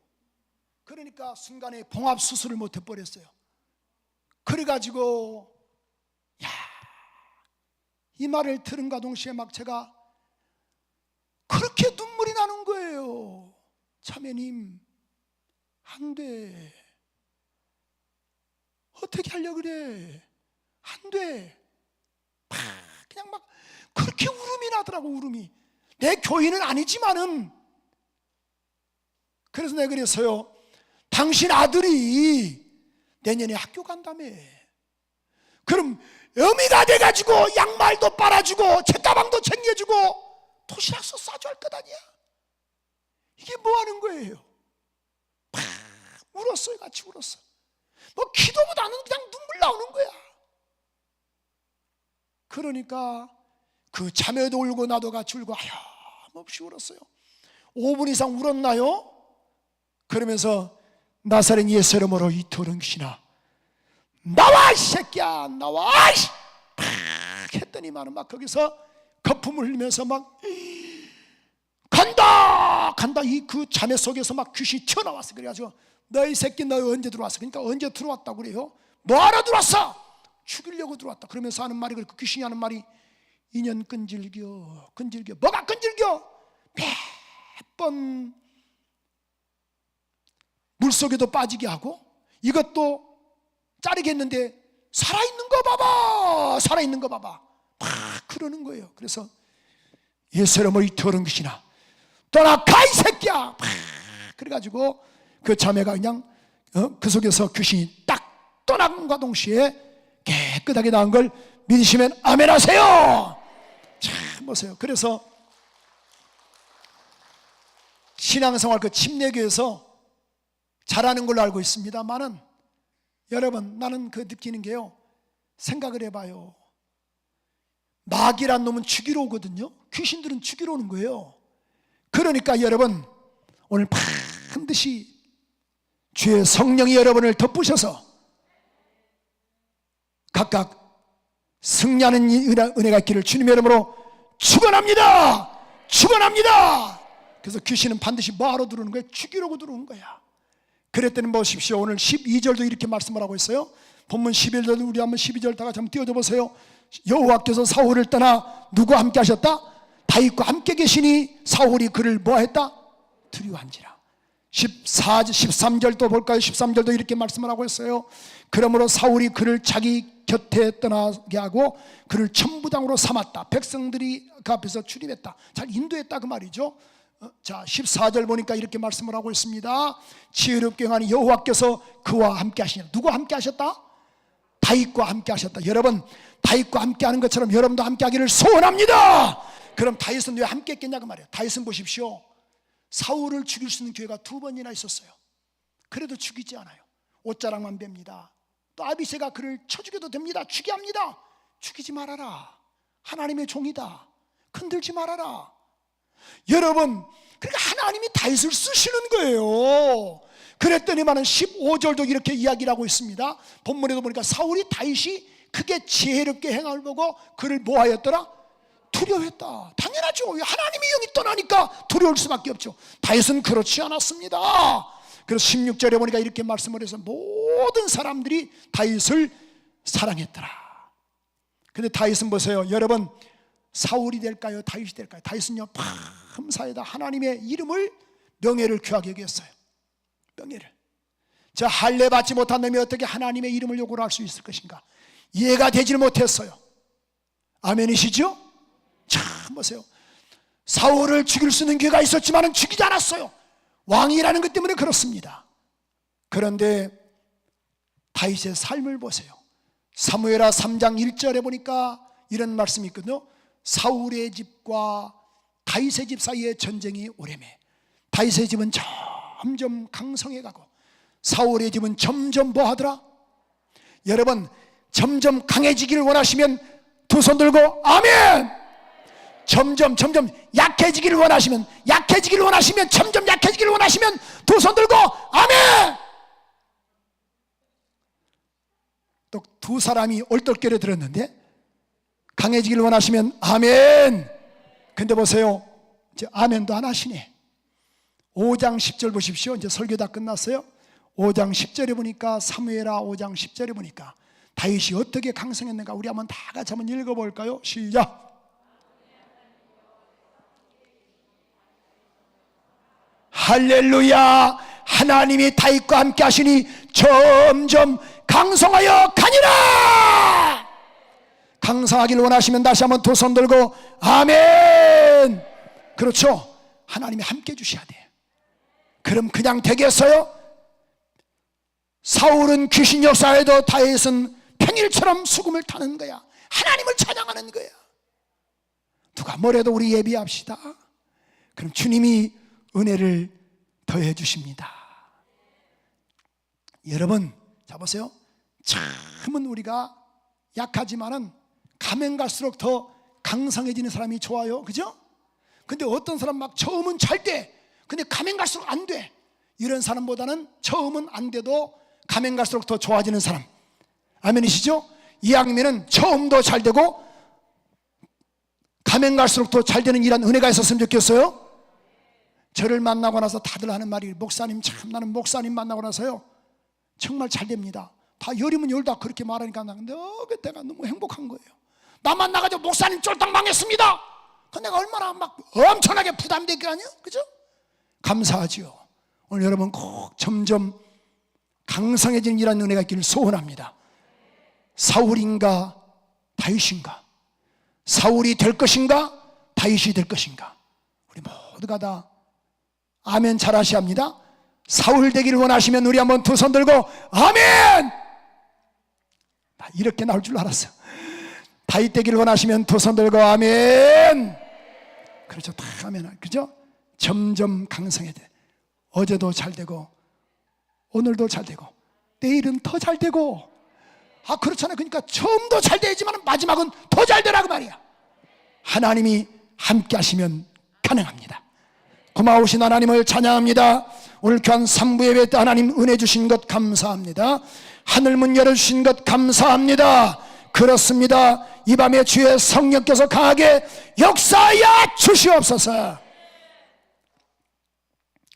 그러니까 순간에 봉합 수술을 못 해버렸어요. 그래가지고 이 말을 들은가 동시에 막 제가 그렇게 눈물이 나는 거예요. 자매님 안 돼. 어떻게 하려고 그래? 안 돼. 그냥 막 그렇게 울음이 나더라고. 울음이. 내 교인은 아니지만은. 그래서 내가 그랬어요. 당신 아들이 내년에 학교 간다며. 그럼 어미가 돼가지고 양말도 빨아주고 책가방도 챙겨주고 도시락도 싸줘 할 것 아니야? 이게 뭐 하는 거예요? 울었어요. 같이 울었어. 뭐 기도보다는 그냥 눈물 나오는 거야. 그러니까 그 자매도 울고 나도 같이 울고 하염없이 울었어요. 5분 이상 울었나요? 그러면서 나사렛 예수 이름으로 이 더러운 귀신아 나와 이 새끼야 나와 했더니만 막 거기서 거품을 흘리면서 막 간다 이 그 자매 속에서 막 귀신이 튀어나왔어. 그래가지고 너 이 새끼 너 언제 들어왔어? 그러니까 언제 들어왔다고 그래요? 뭐하러 들어왔어? 죽이려고 들어왔다. 그러면서 하는 말이, 그 귀신이 하는 말이, 인연 끈질겨 뭐가 끈질겨? 몇 번 물속에도 빠지게 하고 이것도 자르게 했는데 살아있는 거 봐봐 막 그러는 거예요. 그래서 예수 이름으로 이 더러운 귀신아 떠나가 이 새끼야 막 그래가지고 그 자매가 그냥 그 속에서 귀신이 딱 떠나간과 동시에 깨끗하게 나은 걸 믿으시면 아멘 하세요. 참 보세요. 그래서 신앙생활 그 침례교에서 잘하는 걸로 알고 있습니다만은, 여러분 나는 그 느끼는 게요, 생각을 해봐요. 마귀란 놈은 죽이러 오거든요. 귀신들은 죽이러 오는 거예요. 그러니까 여러분 오늘 반드시 주의 성령이 여러분을 덮으셔서 각각 승리하는 은혜가 있기를 주님의 이름으로 축원합니다. 그래서 귀신은 반드시 뭐하러 들어오는 거예요? 죽이려고 들어오는 거야. 그랬더니 보십시오. 오늘 12절도 이렇게 말씀을 하고 있어요. 본문 11절도 우리 한번 12절 다 같이 한번 띄워줘 보세요. 여호와께서 사울을 떠나 누구와 함께 하셨다? 다윗과 함께 계시니 사울이 그를 뭐했다? 두려워한지라. 13절도 볼까요? 13절도 이렇게 말씀을 하고 있어요. 그러므로 사울이 그를 자기 곁에 떠나게 하고 그를 천부장으로 삼았다. 백성들이 그 앞에서 출입했다. 잘 인도했다 그 말이죠. 자 14절 보니까 이렇게 말씀을 하고 있습니다. 지혜롭게 행하는 여호와께서 그와 함께 하시냐. 누구와 함께 하셨다? 다윗과 함께 하셨다. 여러분 다윗과 함께 하는 것처럼 여러분도 함께 하기를 소원합니다. 그럼 다윗은 왜 함께 했겠냐 그 말이에요. 다윗은 보십시오. 사울을 죽일 수 있는 기회가 2번이나 있었어요. 그래도 죽이지 않아요. 옷자락만 뺍니다. 또 아비새가 그를 쳐 죽여도 됩니다. 죽게 합니다. 죽이지 말아라. 하나님의 종이다. 건들지 말아라. 여러분, 그러니까 하나님이 다윗을 쓰시는 거예요. 그랬더니만은 15절도 이렇게 이야기를 하고 있습니다. 본문에도 보니까 사울이 다윗이 크게 지혜롭게 행함을 보고 그를 뭐하였더라? 두려워했다. 당연하죠. 하나님의 영이 떠나니까 두려울 수밖에 없죠. 다윗은 그렇지 않았습니다. 그래서 16절에 보니까 이렇게 말씀을 해서 모든 사람들이 다윗을 사랑했더라. 근데 다윗은 보세요. 여러분, 사울이 될까요? 다윗이 될까요? 다윗은요, 밤사이다 하나님의 이름을, 명예를 귀하게 여겼어요. 명예를. 자, 할례 받지 못한 놈이 어떻게 하나님의 이름을 요구를 할 수 있을 것인가? 이해가 되질 못했어요. 아멘이시죠? 참 보세요. 사울을 죽일 수 있는 기회가 있었지만 죽이지 않았어요. 왕이라는 것 때문에 그렇습니다. 그런데 다윗의 삶을 보세요. 사무엘하 3장 1절에 보니까 이런 말씀이 있거든요. 사울의 집과 다윗의 집 사이에 전쟁이 오래매 다윗의 집은 점점 강성해 가고 사울의 집은 점점 뭐 하더라? 여러분, 점점 강해지기를 원하시면 두 손 들고 아멘. 점점 약해지기를 원하시면 점점 약해지기를 원하시면 두 손 들고 아멘. 또 두 사람이 얼떨결에 들었는데 강해지기를 원하시면 아멘. 근데 보세요, 이제 아멘도 안 하시네. 5장 10절 보십시오. 이제 설교 다 끝났어요. 5장 10절에 보니까, 사무엘하 5장 10절에 보니까 다윗이 어떻게 강성했는가 우리 한번 다 같이 한번 읽어볼까요? 시작. 할렐루야. 하나님이 다윗과 함께 하시니 점점 강성하여 가니라. 강성하기를 원하시면 다시 한번 두 손 들고 아멘. 그렇죠. 하나님이 함께 주셔야 돼요. 그럼 그냥 되겠어요? 사울은 귀신 역사에도 다윗은 평일처럼 수금을 타는 거야. 하나님을 찬양하는 거야. 누가 뭐래도 우리 예비합시다. 그럼 주님이 은혜를 더해 주십니다. 여러분, 자 보세요. 참은 우리가 약하지만은 가면 갈수록 더 강성해지는 사람이 좋아요. 그죠? 근데 어떤 사람 막 처음은 잘 돼. 근데 가면 갈수록 안 돼. 이런 사람보다는 처음은 안 돼도 가면 갈수록 더 좋아지는 사람. 아멘이시죠? 이왕이면은 처음도 잘 되고 가면 갈수록 더 잘 되는 이런 은혜가 있었으면 좋겠어요. 저를 만나고 나서 다들 하는 말이, 목사님, 참 나는 목사님 만나고 나서요 정말 잘 됩니다. 다 열이면 열다 그렇게 말하니까 내가 너무 행복한 거예요. 나 만나가지고 목사님 쫄딱 망했습니다. 그럼 내가 얼마나 막 엄청나게 부담되겠냐? 그죠? 감사하지요. 오늘 여러분 꼭 점점 강성해지는 이런 은혜가 있기를 소원합니다. 사울인가 다윗인가? 사울이 될 것인가 다윗이 될 것인가? 우리 모두가 다 아멘 잘하셔야 합니다. 사울 되기를 원하시면 우리 한번 두 손 들고 아멘. 이렇게 나올 줄 알았어요. 다윗 되기를 원하시면 두 손 들고 아멘. 그렇죠. 다 아멘. 그죠? 점점 강성해져. 어제도 잘 되고 오늘도 잘 되고 내일은 더 잘 되고. 아 그렇잖아요. 그러니까 처음도 잘 되지만 마지막은 더 잘 되라고 말이야. 하나님이 함께 하시면 가능합니다. 고마우신 하나님을 찬양합니다. 오늘 귀한 3부 예배 때 하나님 은혜 주신 것 감사합니다. 하늘문 열어주신 것 감사합니다. 그렇습니다. 이 밤에 주의 성령께서 강하게 역사하여 주시옵소서.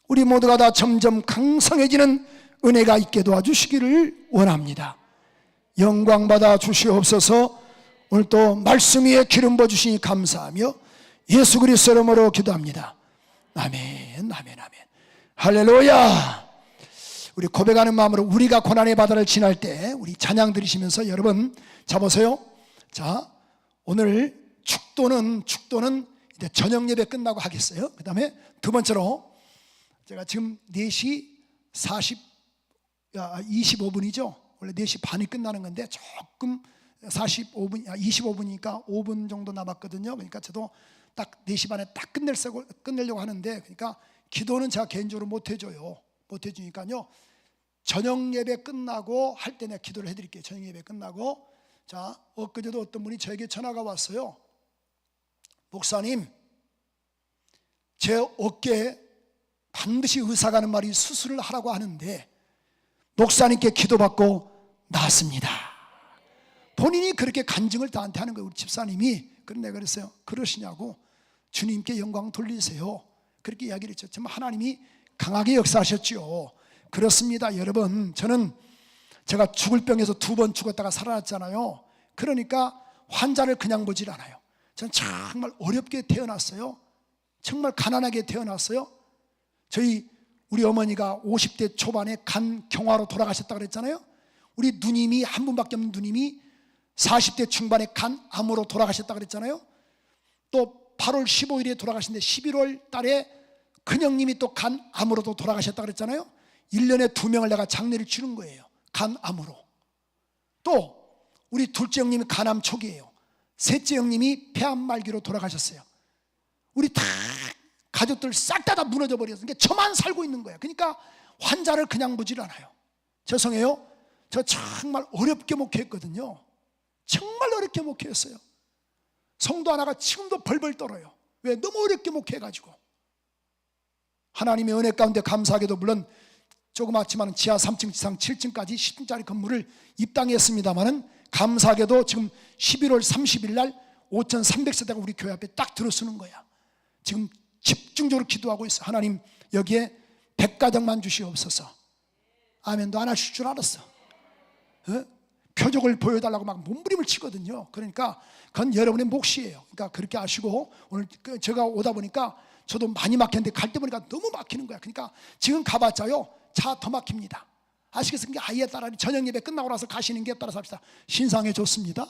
우리 모두가 다 점점 강성해지는 은혜가 있게 도와주시기를 원합니다. 영광 받아 주시옵소서. 오늘 또 말씀 위에 기름 부어주시니 감사하며 예수 그리스도 이름으로 기도합니다. 아멘, 아멘, 아멘. 할렐루야. 우리 고백하는 마음으로 우리가 고난의 바다를 지날 때 우리 찬양 들으시면서 여러분 자 보세요. 자 오늘 축도는 이제 저녁 예배 끝나고 하겠어요. 그 다음에 두 번째로 제가 지금 4시 25분이죠. 원래 4시 반이 끝나는 건데 조금 25분이니까 5분 정도 남았거든요. 그러니까 저도 딱 4시 반에 딱 끝내려고 하는데, 그러니까 기도는 제가 개인적으로 못 해주니까요. 저녁 예배 끝나고 할 때 내가 기도를 해드릴게요. 저녁 예배 끝나고. 자, 엊그제도 어떤 분이 저에게 전화가 왔어요. 목사님, 제 어깨에 반드시 의사가 하는 말이 수술을 하라고 하는데 목사님께 기도받고 나았습니다. 본인이 그렇게 간증을 나한테 하는 거예요. 우리 집사님이. 그래서 내가 그랬어요. 그러시냐고. 주님께 영광 돌리세요. 그렇게 이야기를 했죠. 정말 하나님이 강하게 역사하셨죠. 그렇습니다. 여러분, 저는 제가 죽을 병에서 2번 죽었다가 살아났잖아요. 그러니까 환자를 그냥 보질 않아요. 저는 정말 어렵게 태어났어요. 정말 가난하게 태어났어요. 우리 어머니가 50대 초반에 간 경화로 돌아가셨다고 그랬잖아요. 우리 누님이 한 분밖에 없는 누님이 40대 중반에 간 암으로 돌아가셨다고 그랬잖아요. 또 8월 15일에 돌아가신데 11월 달에 큰형님이 또 간 암으로도 돌아가셨다고 그랬잖아요. 1년에 2명을 내가 장례를 치른 거예요. 간 암으로. 또 우리 둘째 형님이 간암 초기예요. 셋째 형님이 폐암 말기로 돌아가셨어요. 우리 다 가족들 싹 다 무너져 버렸어요. 그러니까 저만 살고 있는 거예요. 그러니까 환자를 그냥 보질 않아요. 죄송해요. 저 정말 어렵게 목회했거든요. 정말 어렵게 목회했어요. 성도 하나가 지금도 벌벌 떨어요. 왜? 너무 어렵게 목회해가지고. 하나님의 은혜 가운데 감사하게도 물론 조그맣지만 지하 3층, 지상 7층까지 10층짜리 건물을 입당했습니다마는 감사하게도 지금 11월 30일 날 5,300세대가 우리 교회 앞에 딱 들어서는 거야. 지금 집중적으로 기도하고 있어. 하나님 여기에 100가정만 주시옵소서. 아멘도 안 하실 줄 알았어. 표적을 보여달라고 막 몸부림을 치거든요. 그러니까 그건 여러분의 몫이에요. 그러니까 그렇게 아시고 오늘 제가 오다 보니까 저도 많이 막혔는데 갈 때 보니까 너무 막히는 거야. 그러니까 지금 가봤자요 차 더 막힙니다. 아시겠어요? 그러니까 아예 따라 저녁 예배 끝나고 나서 가시는 게 따라서 합시다. 신상에 좋습니다.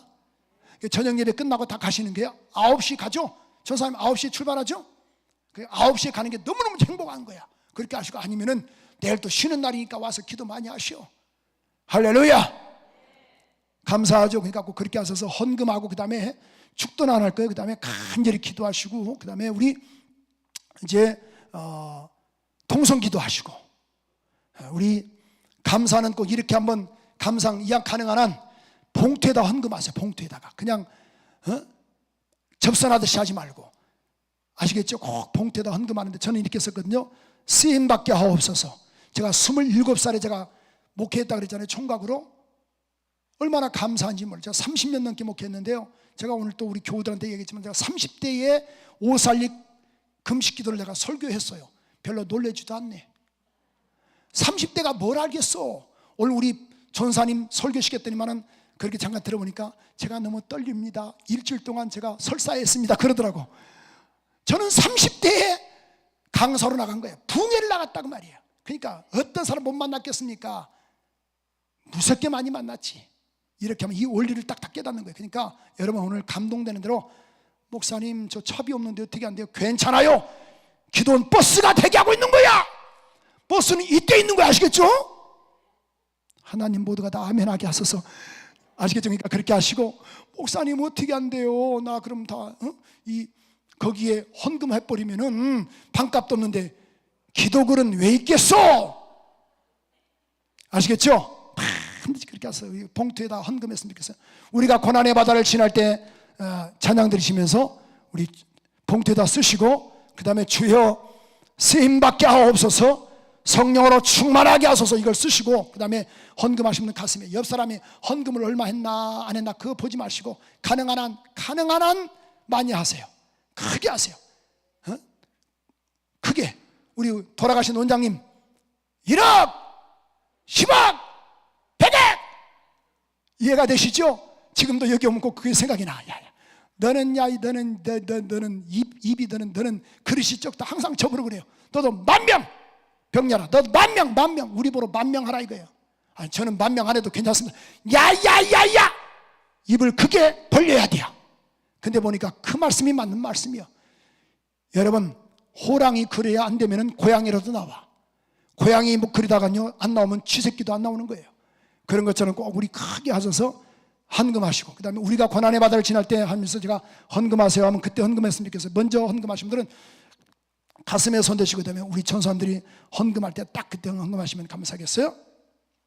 저녁 예배 끝나고 다 가시는 게요 9시 가죠? 저 사람 9시에 출발하죠? 9시에 가는 게 너무너무 행복한 거야. 그렇게 하시고 아니면은 내일 또 쉬는 날이니까 와서 기도 많이 하시오. 할렐루야. 감사하죠. 그러니까 꼭 그렇게 하셔서 헌금하고 그 다음에 축도는 안 할 거예요. 그 다음에 간절히 기도하시고 그 다음에 우리 이제 통성기도 하시고 우리 감사는 꼭 이렇게 한번 감상 이약 가능한 한 봉투에다 헌금하세요. 봉투에다가 그냥 접선하듯이 하지 말고 아시겠죠? 꼭 봉투에다 헌금하는데 저는 이렇게 썼거든요. 쓰임받게 하옵소서. 제가 27살에 제가 목회했다 그랬잖아요. 총각으로. 얼마나 감사한지 몰라요. 제가 30년 넘게 목회했는데요. 제가 오늘 또 우리 교우들한테 얘기했지만 제가 30대에 오살릭 금식기도를 내가 설교했어요. 별로 놀래지도 않네. 30대가 뭘 알겠어. 오늘 우리 전사님 설교시켰더니만은 그렇게 잠깐 들어보니까 제가 너무 떨립니다. 일주일 동안 제가 설사했습니다. 그러더라고. 저는 30대에 강서로 나간 거예요. 붕해를 나갔다고 말이에요. 그러니까 어떤 사람 못 만났겠습니까? 무섭게 많이 만났지. 이렇게 하면 이 원리를 딱딱 깨닫는 거예요. 그러니까 여러분 오늘 감동되는 대로 목사님 저 차비 없는데 어떻게 안 돼요? 괜찮아요. 기도는 버스가 대기하고 있는 거야. 버스는 이때 있는 거야. 아시겠죠? 하나님 모두가 다 아멘하게 하소서. 아시겠죠? 그러니까 그렇게 하시고 목사님 어떻게 안 돼요? 나 그럼 다 거기에 헌금해버리면은 반값도 없는데 기도글은 왜 있겠어? 아시겠죠? 반드시 그렇게 하세요. 봉투에다 헌금했으면 좋겠어요. 우리가 고난의 바다를 지날 때 찬양 들으시면서 우리 봉투에다 쓰시고 그 다음에 주여 쓰임받게 하옵소서, 성령으로 충만하게 하소서 이걸 쓰시고 그 다음에 헌금하시면 가슴에 옆 사람이 헌금을 얼마 했나 안 했나 그거 보지 마시고 가능한 한 많이 하세요. 크게 하세요. 크게. 우리 돌아가신 원장님 1억 10억 100억 이해가 되시죠? 지금도 여기 오면 꼭 그게 생각이 나. 너는 입이 너는 그릇이 적다 항상 저보러 그래요. 너도 10,000명 병렬아, 너도 10,000명 우리 보러 10,000명 하라 이거예요. 아니 저는 10,000명 안 해도 괜찮습니다. 야야야야 입을 크게 벌려야 돼요. 근데 보니까 그 말씀이 맞는 말씀이요. 여러분 호랑이 그려야 안 되면은 고양이라도 나와. 고양이 뭐 그리다가요 안 나오면 쥐새끼도 안 나오는 거예요. 그런 것처럼 꼭 우리 크게 하셔서 헌금하시고 그 다음에 우리가 고난의 바다를 지날 때 하면서 제가 헌금하세요 하면 그때 헌금했으면 좋겠어요. 먼저 헌금하신 분들은 가슴에 손 대시고 그다음에 우리 전사님들이 헌금할 때 딱 그때 헌금하시면 감사하겠어요.